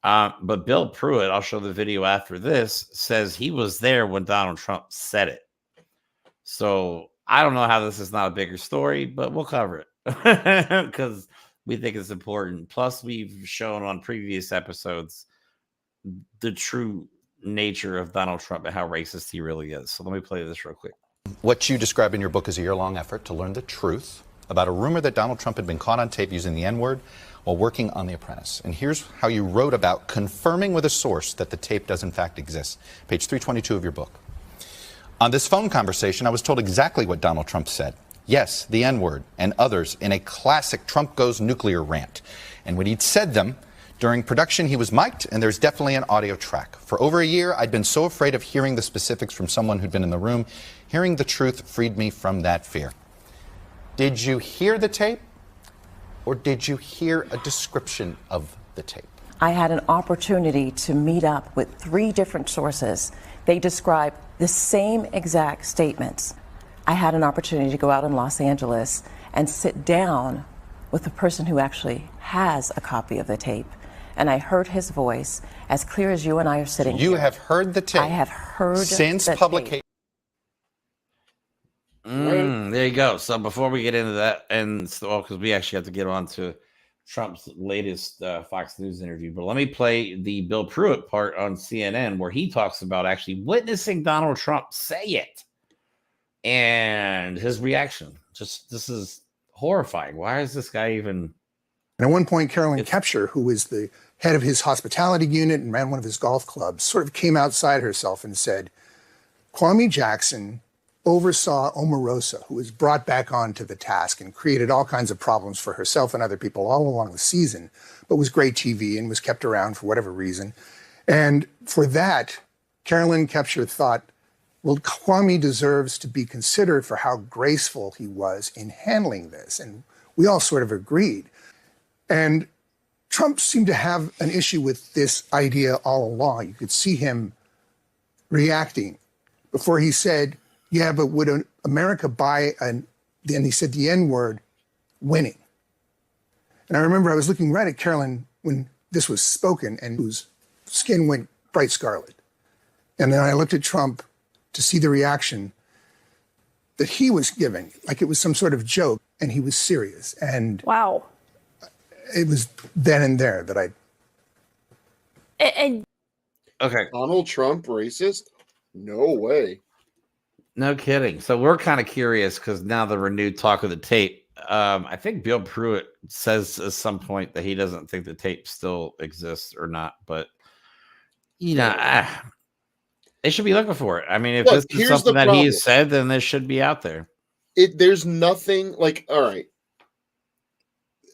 But Bill Pruitt, I'll show the video after this, says he was there when Donald Trump said it. So I don't know how this is not a bigger story, but we'll cover it because we think it's important. Plus, we've shown on previous episodes the true nature of Donald Trump and how racist he really is. So let me play this real quick. What you describe in your book is a year-long effort to learn the truth about a rumor that Donald Trump had been caught on tape using the N-word while working on The Apprentice. And here's how you wrote about confirming with a source that the tape does in fact exist. Page 322 of your book. On this phone conversation, I was told exactly what Donald Trump said. Yes, the N-word and others in a classic Trump goes nuclear rant. And when he'd said them, during production, he was mic'd, and there's definitely an audio track. For over a year, I'd been so afraid of hearing the specifics from someone who'd been in the room. Hearing the truth freed me from that fear. Did you hear the tape, or did you hear a description of the tape? I had an opportunity to meet up with 3 different sources. They describe the same exact statements. I had an opportunity to go out in Los Angeles and sit down with the person who actually has a copy of the tape. And I heard his voice as clear as you and I are sitting here. You have heard the tape. I have heard since the publication. There you go. So before we get into that, and so because we actually have to get on to Trump's latest Fox News interview, but let me play the Bill Pruitt part on CNN where he talks about actually witnessing Donald Trump say it and his reaction. Just this is horrifying. Why is this guy even? And at one point, Carolyn Kepcher, who was the head of his hospitality unit and ran one of his golf clubs, sort of came outside herself and said, Kwame Jackson oversaw Omarosa, who was brought back onto the task and created all kinds of problems for herself and other people all along the season, but was great TV and was kept around for whatever reason. And for that, Carolyn Kepcher thought, well, Kwame deserves to be considered for how graceful he was in handling this. And we all sort of agreed. And Trump seemed to have an issue with this idea all along. You could see him reacting before he said, yeah, but would America buy then he said the N-word, winning. And I remember I was looking right at Carolyn when this was spoken and whose skin went bright scarlet. And then I looked at Trump to see the reaction that he was giving, like it was some sort of joke, and he was serious. And wow. It was then and there that I... And okay, Donald Trump racist? No way. No kidding. So we're kind of curious because now the renewed talk of the tape. I think Bill Pruitt says at some point that he doesn't think the tape still exists or not, but you know, they should be looking for it. I mean, if this is something that he has said, then this should be out there. There's nothing like, all right.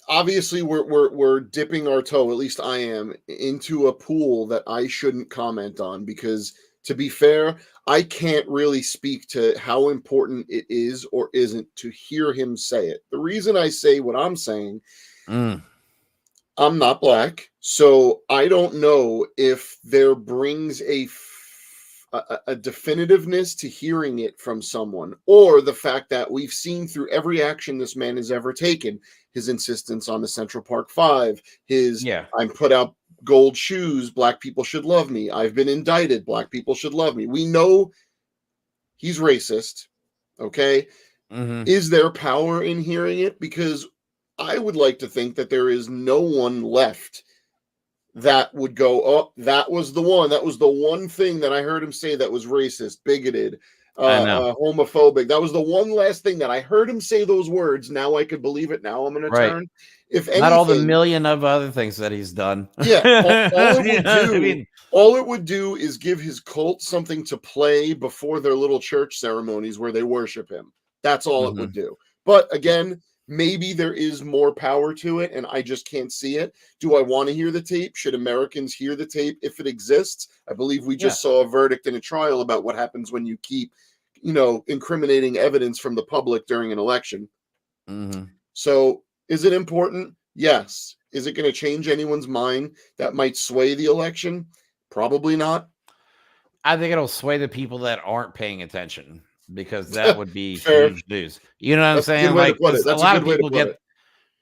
Obviously, we're dipping our toe, at least I am, into a pool that I shouldn't comment on because, to be fair, I can't really speak to how important it is or isn't to hear him say it. The reason I say what I'm saying, I'm not black, so I don't know if there brings a definitiveness to hearing it from someone, or the fact that we've seen through every action this man has ever taken, his insistence on the Central Park Five, his I'm put out gold shoes, black people should love me, I've been indicted, black people should love me. We know he's racist, okay? Is there power in hearing it? Because I would like to think that there is no one left that would go, oh, that was the one. That was the one thing that I heard him say that was racist, bigoted, homophobic. That was the one last thing that I heard him say those words. Now I could believe it. Now I'm going to turn. If anything, not all the million of other things that he's done. Yeah. All it would do is give his cult something to play before their little church ceremonies where they worship him. That's all it would do. But again, maybe there is more power to it, and I just can't see it. Do I want to hear the tape? Should Americans hear the tape if it exists? I believe we just saw a verdict in a trial about what happens when you keep, incriminating evidence from the public during an election. So is it important? Yes. Is it going to change anyone's mind that might sway the election? Probably not. I think it'll sway the people that aren't paying attention, because that would be huge news. You know what I'm saying? Like a lot of people get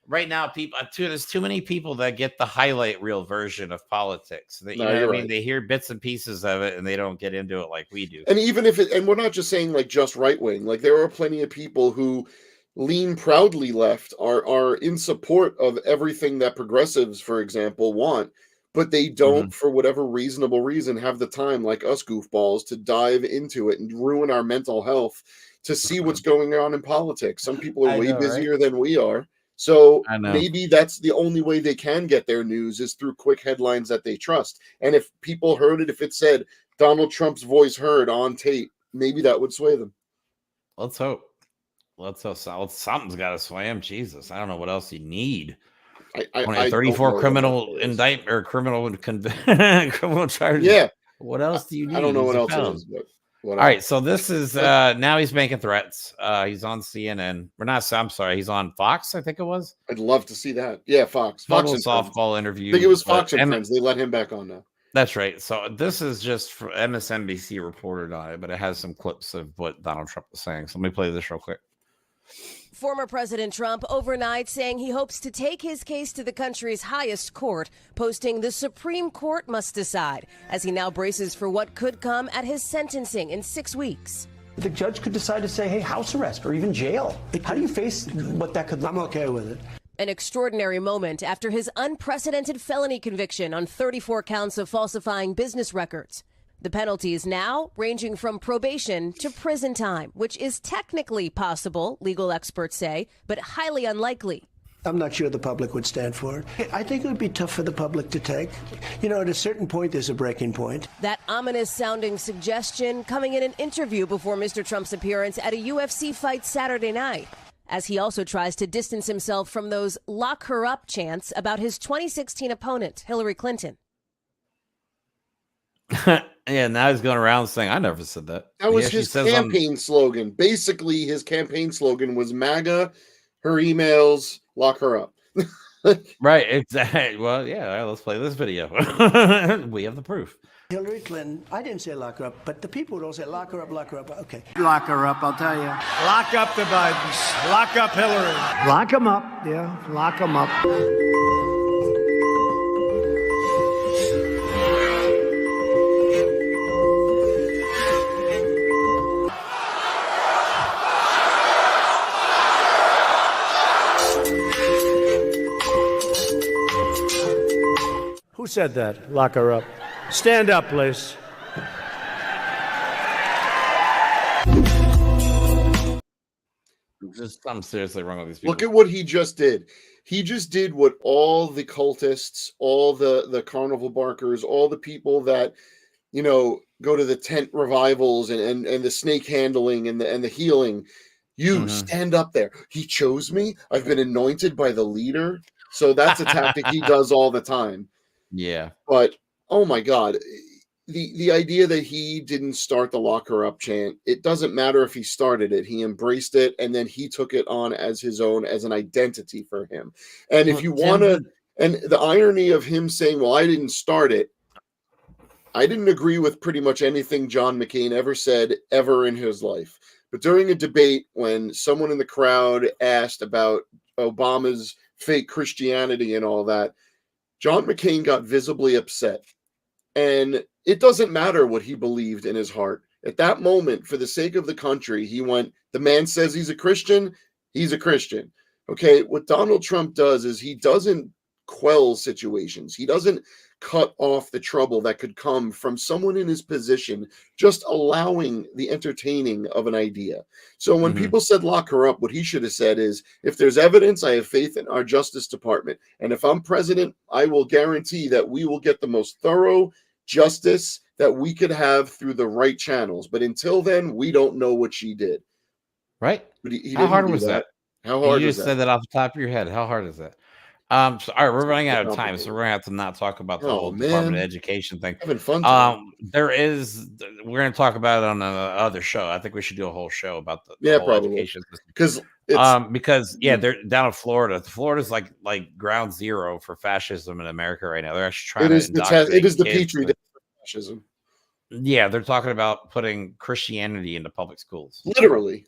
right now. There's too many people that get the highlight reel version of politics. That you know what I mean? They hear bits and pieces of it and they don't get into it like we do. And even if and we're not just saying like just right wing. Like there are plenty of people who lean proudly left, are in support of everything that progressives, for example, want. But they don't, for whatever reasonable reason, have the time, like us goofballs, to dive into it and ruin our mental health to see what's going on in politics. Some people are way busier than we are. So maybe that's the only way they can get their news is through quick headlines that they trust. And if people heard it, if it said Donald Trump's voice heard on tape maybe that would sway them. Let's hope. Something's got to sway him. Jesus, I don't know what else you need. I 34 criminal indictment or criminal criminal charges. Yeah. What else do you need? I don't know what else it is, but whatever. All right, so this is now he's making threats. He's on CNN. I'm sorry, he's on Fox, I think it was. I'd love to see that. Yeah, Fox. Total and softball Friends. interview. I think it was Fox and Friends. They let him back on now. That's right. So this is just for MSNBC reported on it, but it has some clips of what Donald Trump was saying. So let me play this real quick. Former President Trump overnight saying he hopes to take his case to the country's highest court, posting the Supreme Court must decide, as he now braces for what could come at his sentencing in 6 weeks. The judge could decide to say, hey, house arrest or even jail. How do you face what that could look like? I'm okay with it. An extraordinary moment after his unprecedented felony conviction on 34 counts of falsifying business records. The penalties now ranging from probation to prison time, which is technically possible, legal experts say, but highly unlikely. I'm not sure the public would stand for it. I think it would be tough for the public to take. You know, at a certain point, there's a breaking point. That ominous-sounding suggestion coming in an interview before Mr. Trump's appearance at a UFC fight Saturday night, as he also tries to distance himself from those lock her up chants about his 2016 opponent, Hillary Clinton. Yeah, now he's going around saying, I never said that. That was his campaign slogan. Basically, his campaign slogan was MAGA, her emails, lock her up. Right, exactly. Well, yeah, let's play this video. We have the proof. Hillary Clinton, I didn't say lock her up, but the people would all say lock her up, lock her up. Okay. Lock her up, I'll tell you. Lock up the Bidens. Lock up Hillary. Lock them up, yeah, lock them up. Who said that? Lock her up. Stand up, please. I'm seriously wrong with these people. Look at what he just did. He just did what all the cultists, all the carnival barkers, all the people that, you know, go to the tent revivals and the snake handling and the healing. You stand up there. He chose me. I've been anointed by the leader. So that's a tactic he does all the time. Yeah. But oh my God, the idea that he didn't start the lock her up chant, it doesn't matter if he started it. He embraced it and then he took it on as his own, as an identity for him. And if you want to, and the irony of him saying, well, I didn't start it. I didn't agree with pretty much anything John McCain ever said ever in his life. But during a debate, when someone in the crowd asked about Obama's fake Christianity and all that, John McCain got visibly upset. And it doesn't matter what he believed in his heart. At that moment, for the sake of the country, he went, the man says he's a Christian, he's a Christian. Okay, what Donald Trump does is he doesn't quell situations. He doesn't cut off the trouble that could come from someone in his position just allowing the entertaining of an idea. So when people said lock her up, what he should have said is, if there's evidence, I have faith in our Justice Department. And if I'm president, I will guarantee that we will get the most thorough justice that we could have through the right channels. But until then, we don't know what she did. Right? But he How hard was that? How hard you was just that? said that off the top of your head. How hard is that? So, all right, we're running out of time, so we're gonna have to not talk about the whole Department of Education thing. Having fun. We're gonna talk about it on another show. I think we should do a whole show about the whole probably education system. Because they're down in Florida. Florida's like ground zero for fascism in America right now. They're actually trying to it is the petri dish for fascism. Yeah, they're talking about putting Christianity into public schools. Literally.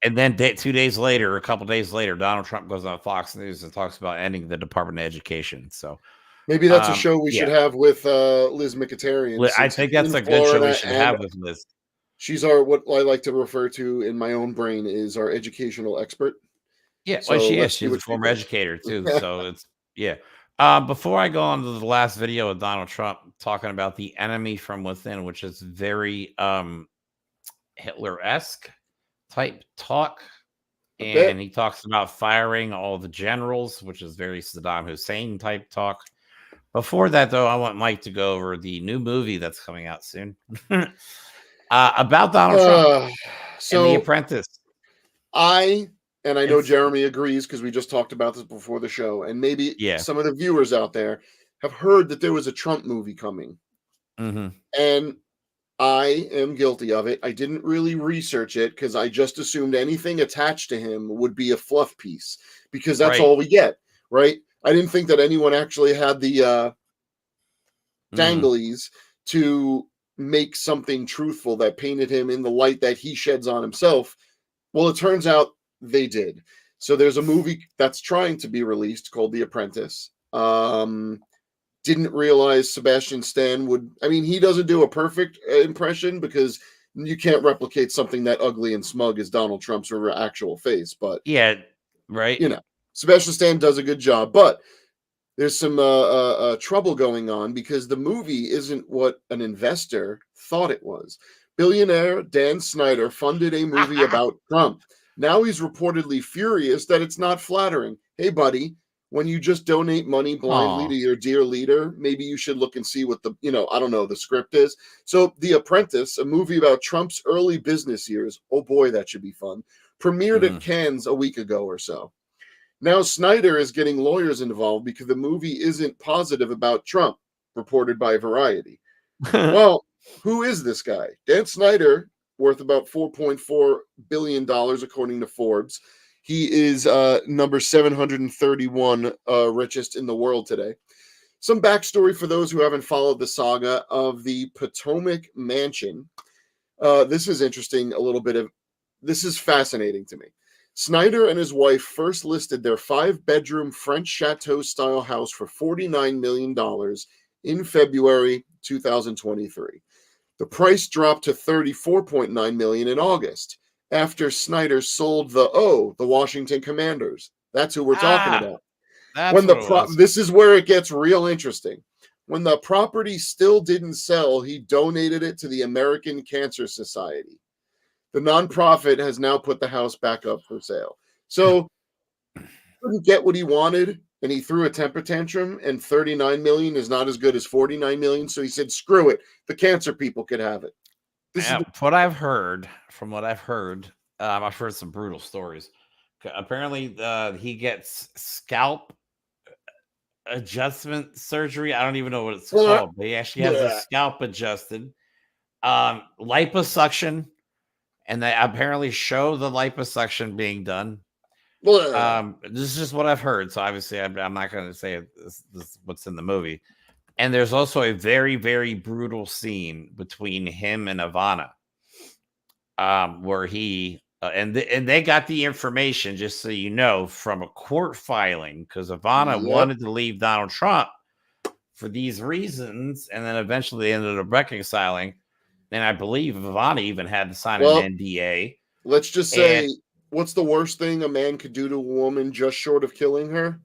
And then 2 days later, a couple days later, Donald Trump goes on Fox News and talks about ending the Department of Education. So maybe that's a show we should have with Liz McIntyre. I think that's a good show we should have with Liz. She's what I like to refer to in my own brain is our educational expert. Yeah, well, she's a former educator too. So before I go on to the last video of Donald Trump talking about the enemy from within, which is very Hitler-esque type talk, and he talks about firing all the generals, which is very Saddam Hussein type talk. Before that, though, I want Mike to go over the new movie that's coming out soon. About Donald Trump and The Apprentice. I know Jeremy agrees because we just talked about this before the show, and maybe some of the viewers out there have heard that there was a Trump movie coming. And I am guilty of it. I didn't really research it because I just assumed anything attached to him would be a fluff piece because that's all we get, right? I didn't think that anyone actually had the danglies to make something truthful that painted him in the light that he sheds on himself. Well, it turns out they did. So there's a movie that's trying to be released called The Apprentice. Didn't realize Sebastian Stan would. I mean, he doesn't do a perfect impression because you can't replicate something that ugly and smug as Donald Trump's actual face. But right. Sebastian Stan does a good job. But there's some trouble going on because the movie isn't what an investor thought it was. Billionaire Dan Snyder funded a movie about Trump. Now he's reportedly furious that it's not flattering. Hey, buddy. When you just donate money blindly to your dear leader, maybe you should look and see what the, I don't know, the script is. So The Apprentice, a movie about Trump's early business years, oh boy, that should be fun, premiered at Cannes a week ago or so. Now Snyder is getting lawyers involved because the movie isn't positive about Trump, reported by Variety. Well, who is this guy? Dan Snyder, worth about $4.4 billion, according to Forbes. He is number 731 richest in the world today. Some backstory for those who haven't followed the saga of the Potomac Mansion. This is interesting. This is fascinating to me. Snyder and his wife first listed their 5-bedroom French chateau-style house for $49 million in February 2023. The price dropped to $34.9 million in August. After Snyder sold the Washington Commanders. That's who we're talking about. This is where it gets real interesting. When the property still didn't sell, he donated it to the American Cancer Society. The nonprofit has now put the house back up for sale. So he couldn't get what he wanted, and he threw a temper tantrum, and $39 million is not as good as $49 million. So he said, screw it. The cancer people could have it. What I've heard, I've heard some brutal stories. Apparently, he gets scalp adjustment surgery. I don't even know what it's called, but he actually has a scalp adjusted. Liposuction, and they apparently show the liposuction being done. This is just what I've heard. So obviously, I'm not going to say this what's in the movie. And there's also a very, very brutal scene between him and Ivana, where he and they got the information, just so you know, from a court filing, because Ivana wanted to leave Donald Trump for these reasons, and then eventually they ended up reconciling. And I believe Ivana even had to sign an NDA. Let's just say, what's the worst thing a man could do to a woman just short of killing her?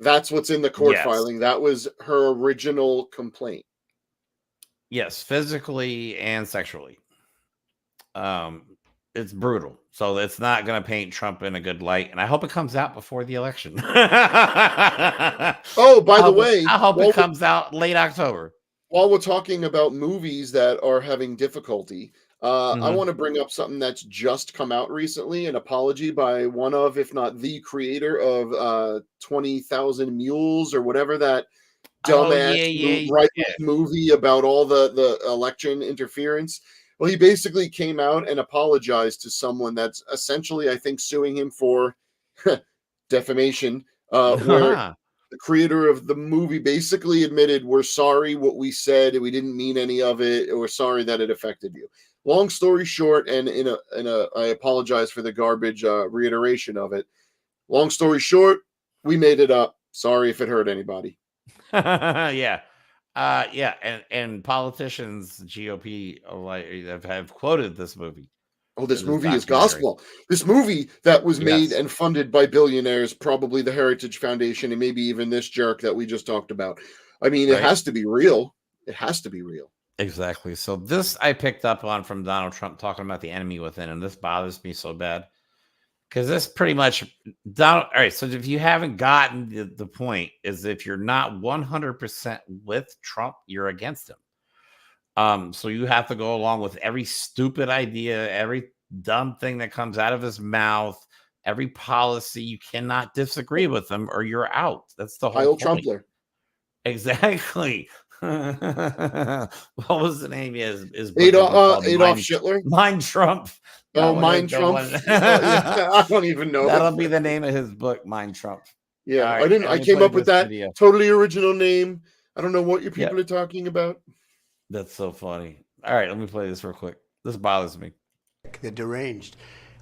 That's what's in the court filing. That was her original complaint. Yes, physically and sexually. It's brutal. So it's not going to paint Trump in a good light. And I hope it comes out before the election. Oh, by the way, I hope it comes out late October. While we're talking about movies that are having difficulty, I want to bring up something that's just come out recently, an apology by one of, if not the creator of 20,000 Mules or whatever that dumbass movie about all the election interference. Well, he basically came out and apologized to someone that's essentially, I think, suing him for defamation, where the creator of the movie basically admitted, we're sorry what we said, we didn't mean any of it, we're sorry that it affected you. Long story short, and I apologize for the garbage reiteration of it. Long story short, we made it up. Sorry if it hurt anybody. And politicians, GOP, have quoted this movie. Oh, this movie is gospel. This movie that was made and funded by billionaires, probably the Heritage Foundation, and maybe even this jerk that we just talked about. I mean, it has to be real. It has to be real. Exactly. So this I picked up on from Donald Trump talking about the enemy within, and this bothers me so bad because this pretty much Donald. All right. So if you haven't gotten the point, is if you're not 100% with Trump, you're against him. So you have to go along with every stupid idea, every dumb thing that comes out of his mouth, every policy. You cannot disagree with them or you're out. That's the whole point. Trumpler. Exactly. What was the name? His Adolf Hitler. Mind Trump. Oh, Mind Trump. I don't even know. That'll be the name of his book, Mind Trump. Yeah, right, I came up with that video. Totally original name. I don't know what you people are talking about. That's so funny. All right, let me play this real quick. This bothers me. They're deranged.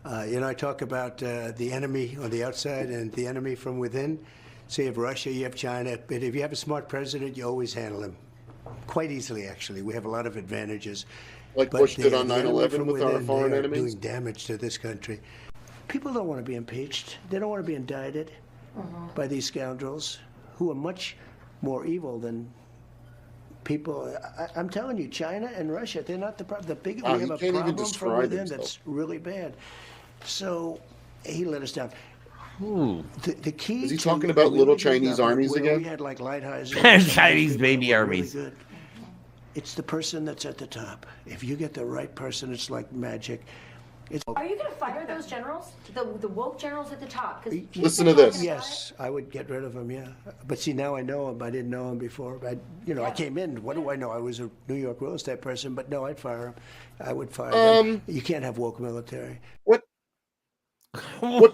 I talk about the enemy on the outside and the enemy from within. So you have Russia, you have China, but if you have a smart president, you always handle him quite easily, actually. We have a lot of advantages. Like Bush did on 9/11 with our foreign enemies? Doing damage to this country. People don't want to be impeached. They don't want to be indicted by these scoundrels who are much more evil than people. I'm telling you, China and Russia, they're not the problem. We have a problem from within that's really bad. So he let us down. The key is he talking about little Chinese armies again? We had like lighthouses. Chinese baby armies. Really good. It's the person that's at the top. If you get the right person, it's like magic. Are you going to fire those generals? The woke generals at the top? Listen to this. Yes, I would get rid of them, yeah. But see, now I know them. I didn't know them before. I came in. What do I know? I was a New York real estate person, but no, I'd fire them. I would fire them. You can't have woke military. What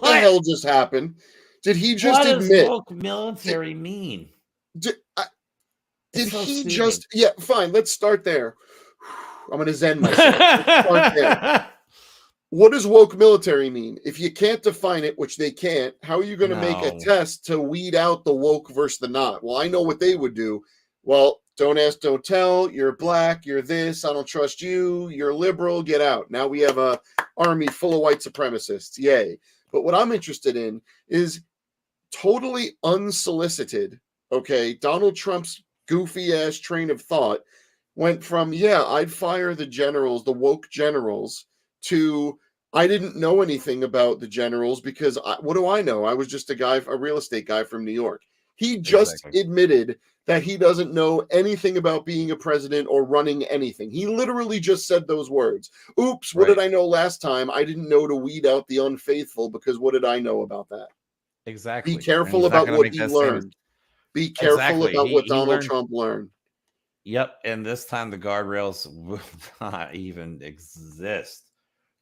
the hell just happened? Did he just admit? What does woke military mean? Did he just? Yeah, fine. Let's start there. I'm going to zen myself. Let's start there. What does woke military mean? If you can't define it, which they can't, how are you going to make a test to weed out the woke versus the not? Well, I know what they would do. Well, don't ask, don't tell. You're black. You're this. I don't trust you. You're liberal. Get out. Now we have a army full of white supremacists. Yay. But what I'm interested in is totally unsolicited. Okay. Donald Trump's goofy ass train of thought went from, I'd fire the generals, the woke generals, to I didn't know anything about the generals because what do I know? I was just a real estate guy from New York. He just admitted that he doesn't know anything about being a president or running anything. He literally just said those words. Oops, what did I know last time? I didn't know to weed out the unfaithful because what did I know about that? Exactly. Be careful about what he learned. Be careful about what Donald Trump learned. Yep, and this time the guardrails will not even exist.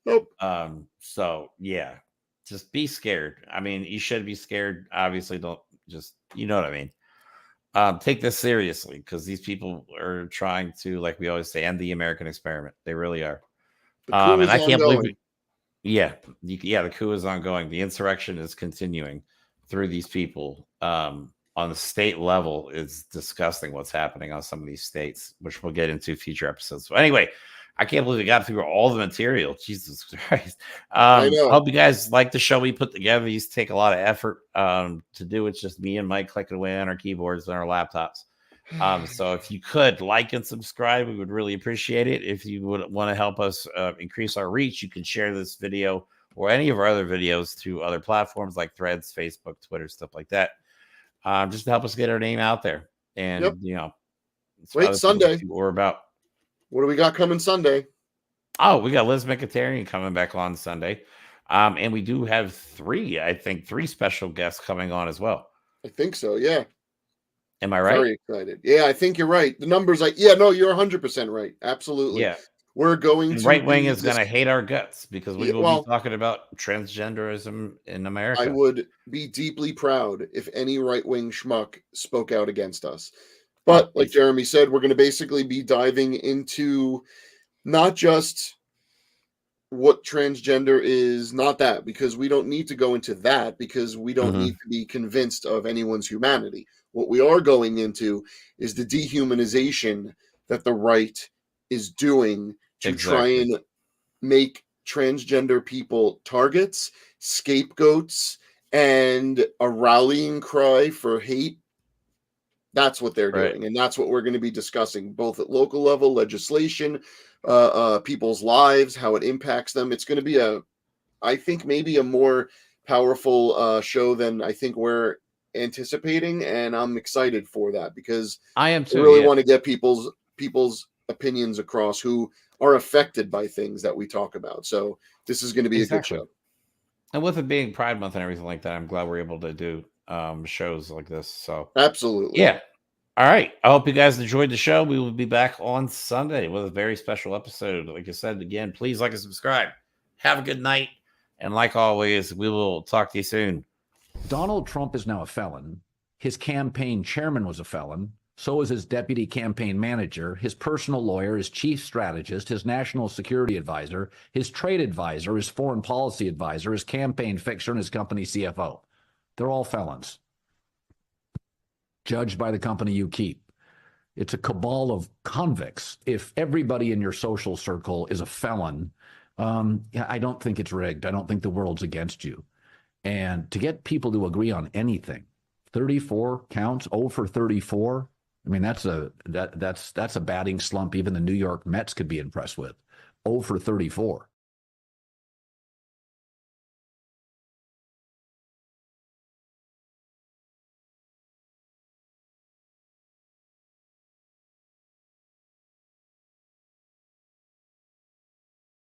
Nope. So yeah, just be scared. I mean, you should be scared. Obviously, don't just, you know what I mean? Take this seriously because these people are trying to, like we always say, end the American experiment. They really are. And I can't believe it. Yeah, the coup is ongoing. The insurrection is continuing through these people. On the state level, it's disgusting what's happening on some of these states, which we'll get into future episodes. So anyway, I can't believe we got through all the material. Jesus Christ. I hope you guys like the show we put together. These take a lot of effort to do. It's just me and Mike clicking away on our keyboards and our laptops. So if you could like and subscribe, we would really appreciate it. If you would want to help us increase our reach, you can share this video or any of our other videos to other platforms like Threads, Facebook, Twitter, stuff like that. Just to help us get our name out there. And, wait, Sunday. We're about. What do we got coming Sunday? Oh, we got Liz McIntyre coming back on Sunday. And we do have three special guests coming on as well. I think so, yeah. Am I right? Very excited. Yeah, I think you're right. The numbers, you're 100% right. Absolutely. Yeah. We're going to. Right wing is going to hate our guts because we will be talking about transgenderism in America. I would be deeply proud if any right wing schmuck spoke out against us. But like Jeremy said, we're going to basically be diving into not just what transgender is, not that, because we don't need to go into that because we don't need to be convinced of anyone's humanity. What we are going into is the dehumanization that the right is doing to try and make transgender people targets, scapegoats, and a rallying cry for hate. That's what they're doing. And that's what we're going to be discussing, both at local level, legislation, people's lives, how it impacts them. It's going to be I think maybe a more powerful show than I think we're anticipating. And I'm excited for that because I am too. I really want to get people's opinions across who are affected by things that we talk about. So this is going to be a good show. And with it being Pride Month and everything like that, I'm glad we're able to do shows like this. So absolutely. Yeah. All right. I hope you guys enjoyed the show. We will be back on Sunday with a very special episode. Like I said, again, please like and subscribe. Have a good night. And like always, we will talk to you soon. Donald Trump is now a felon. His campaign chairman was a felon. So is his deputy campaign manager, his personal lawyer, his chief strategist, his national security advisor, his trade advisor, his foreign policy advisor, his campaign fixer, and his company CFO. They're all felons, judged by the company you keep. It's a cabal of convicts. If everybody in your social circle is a felon, I don't think it's rigged. I don't think the world's against you. And to get people to agree on anything, 34 counts, 0 for 34. I mean, that's a batting slump even the New York Mets could be impressed with. 0 for 34.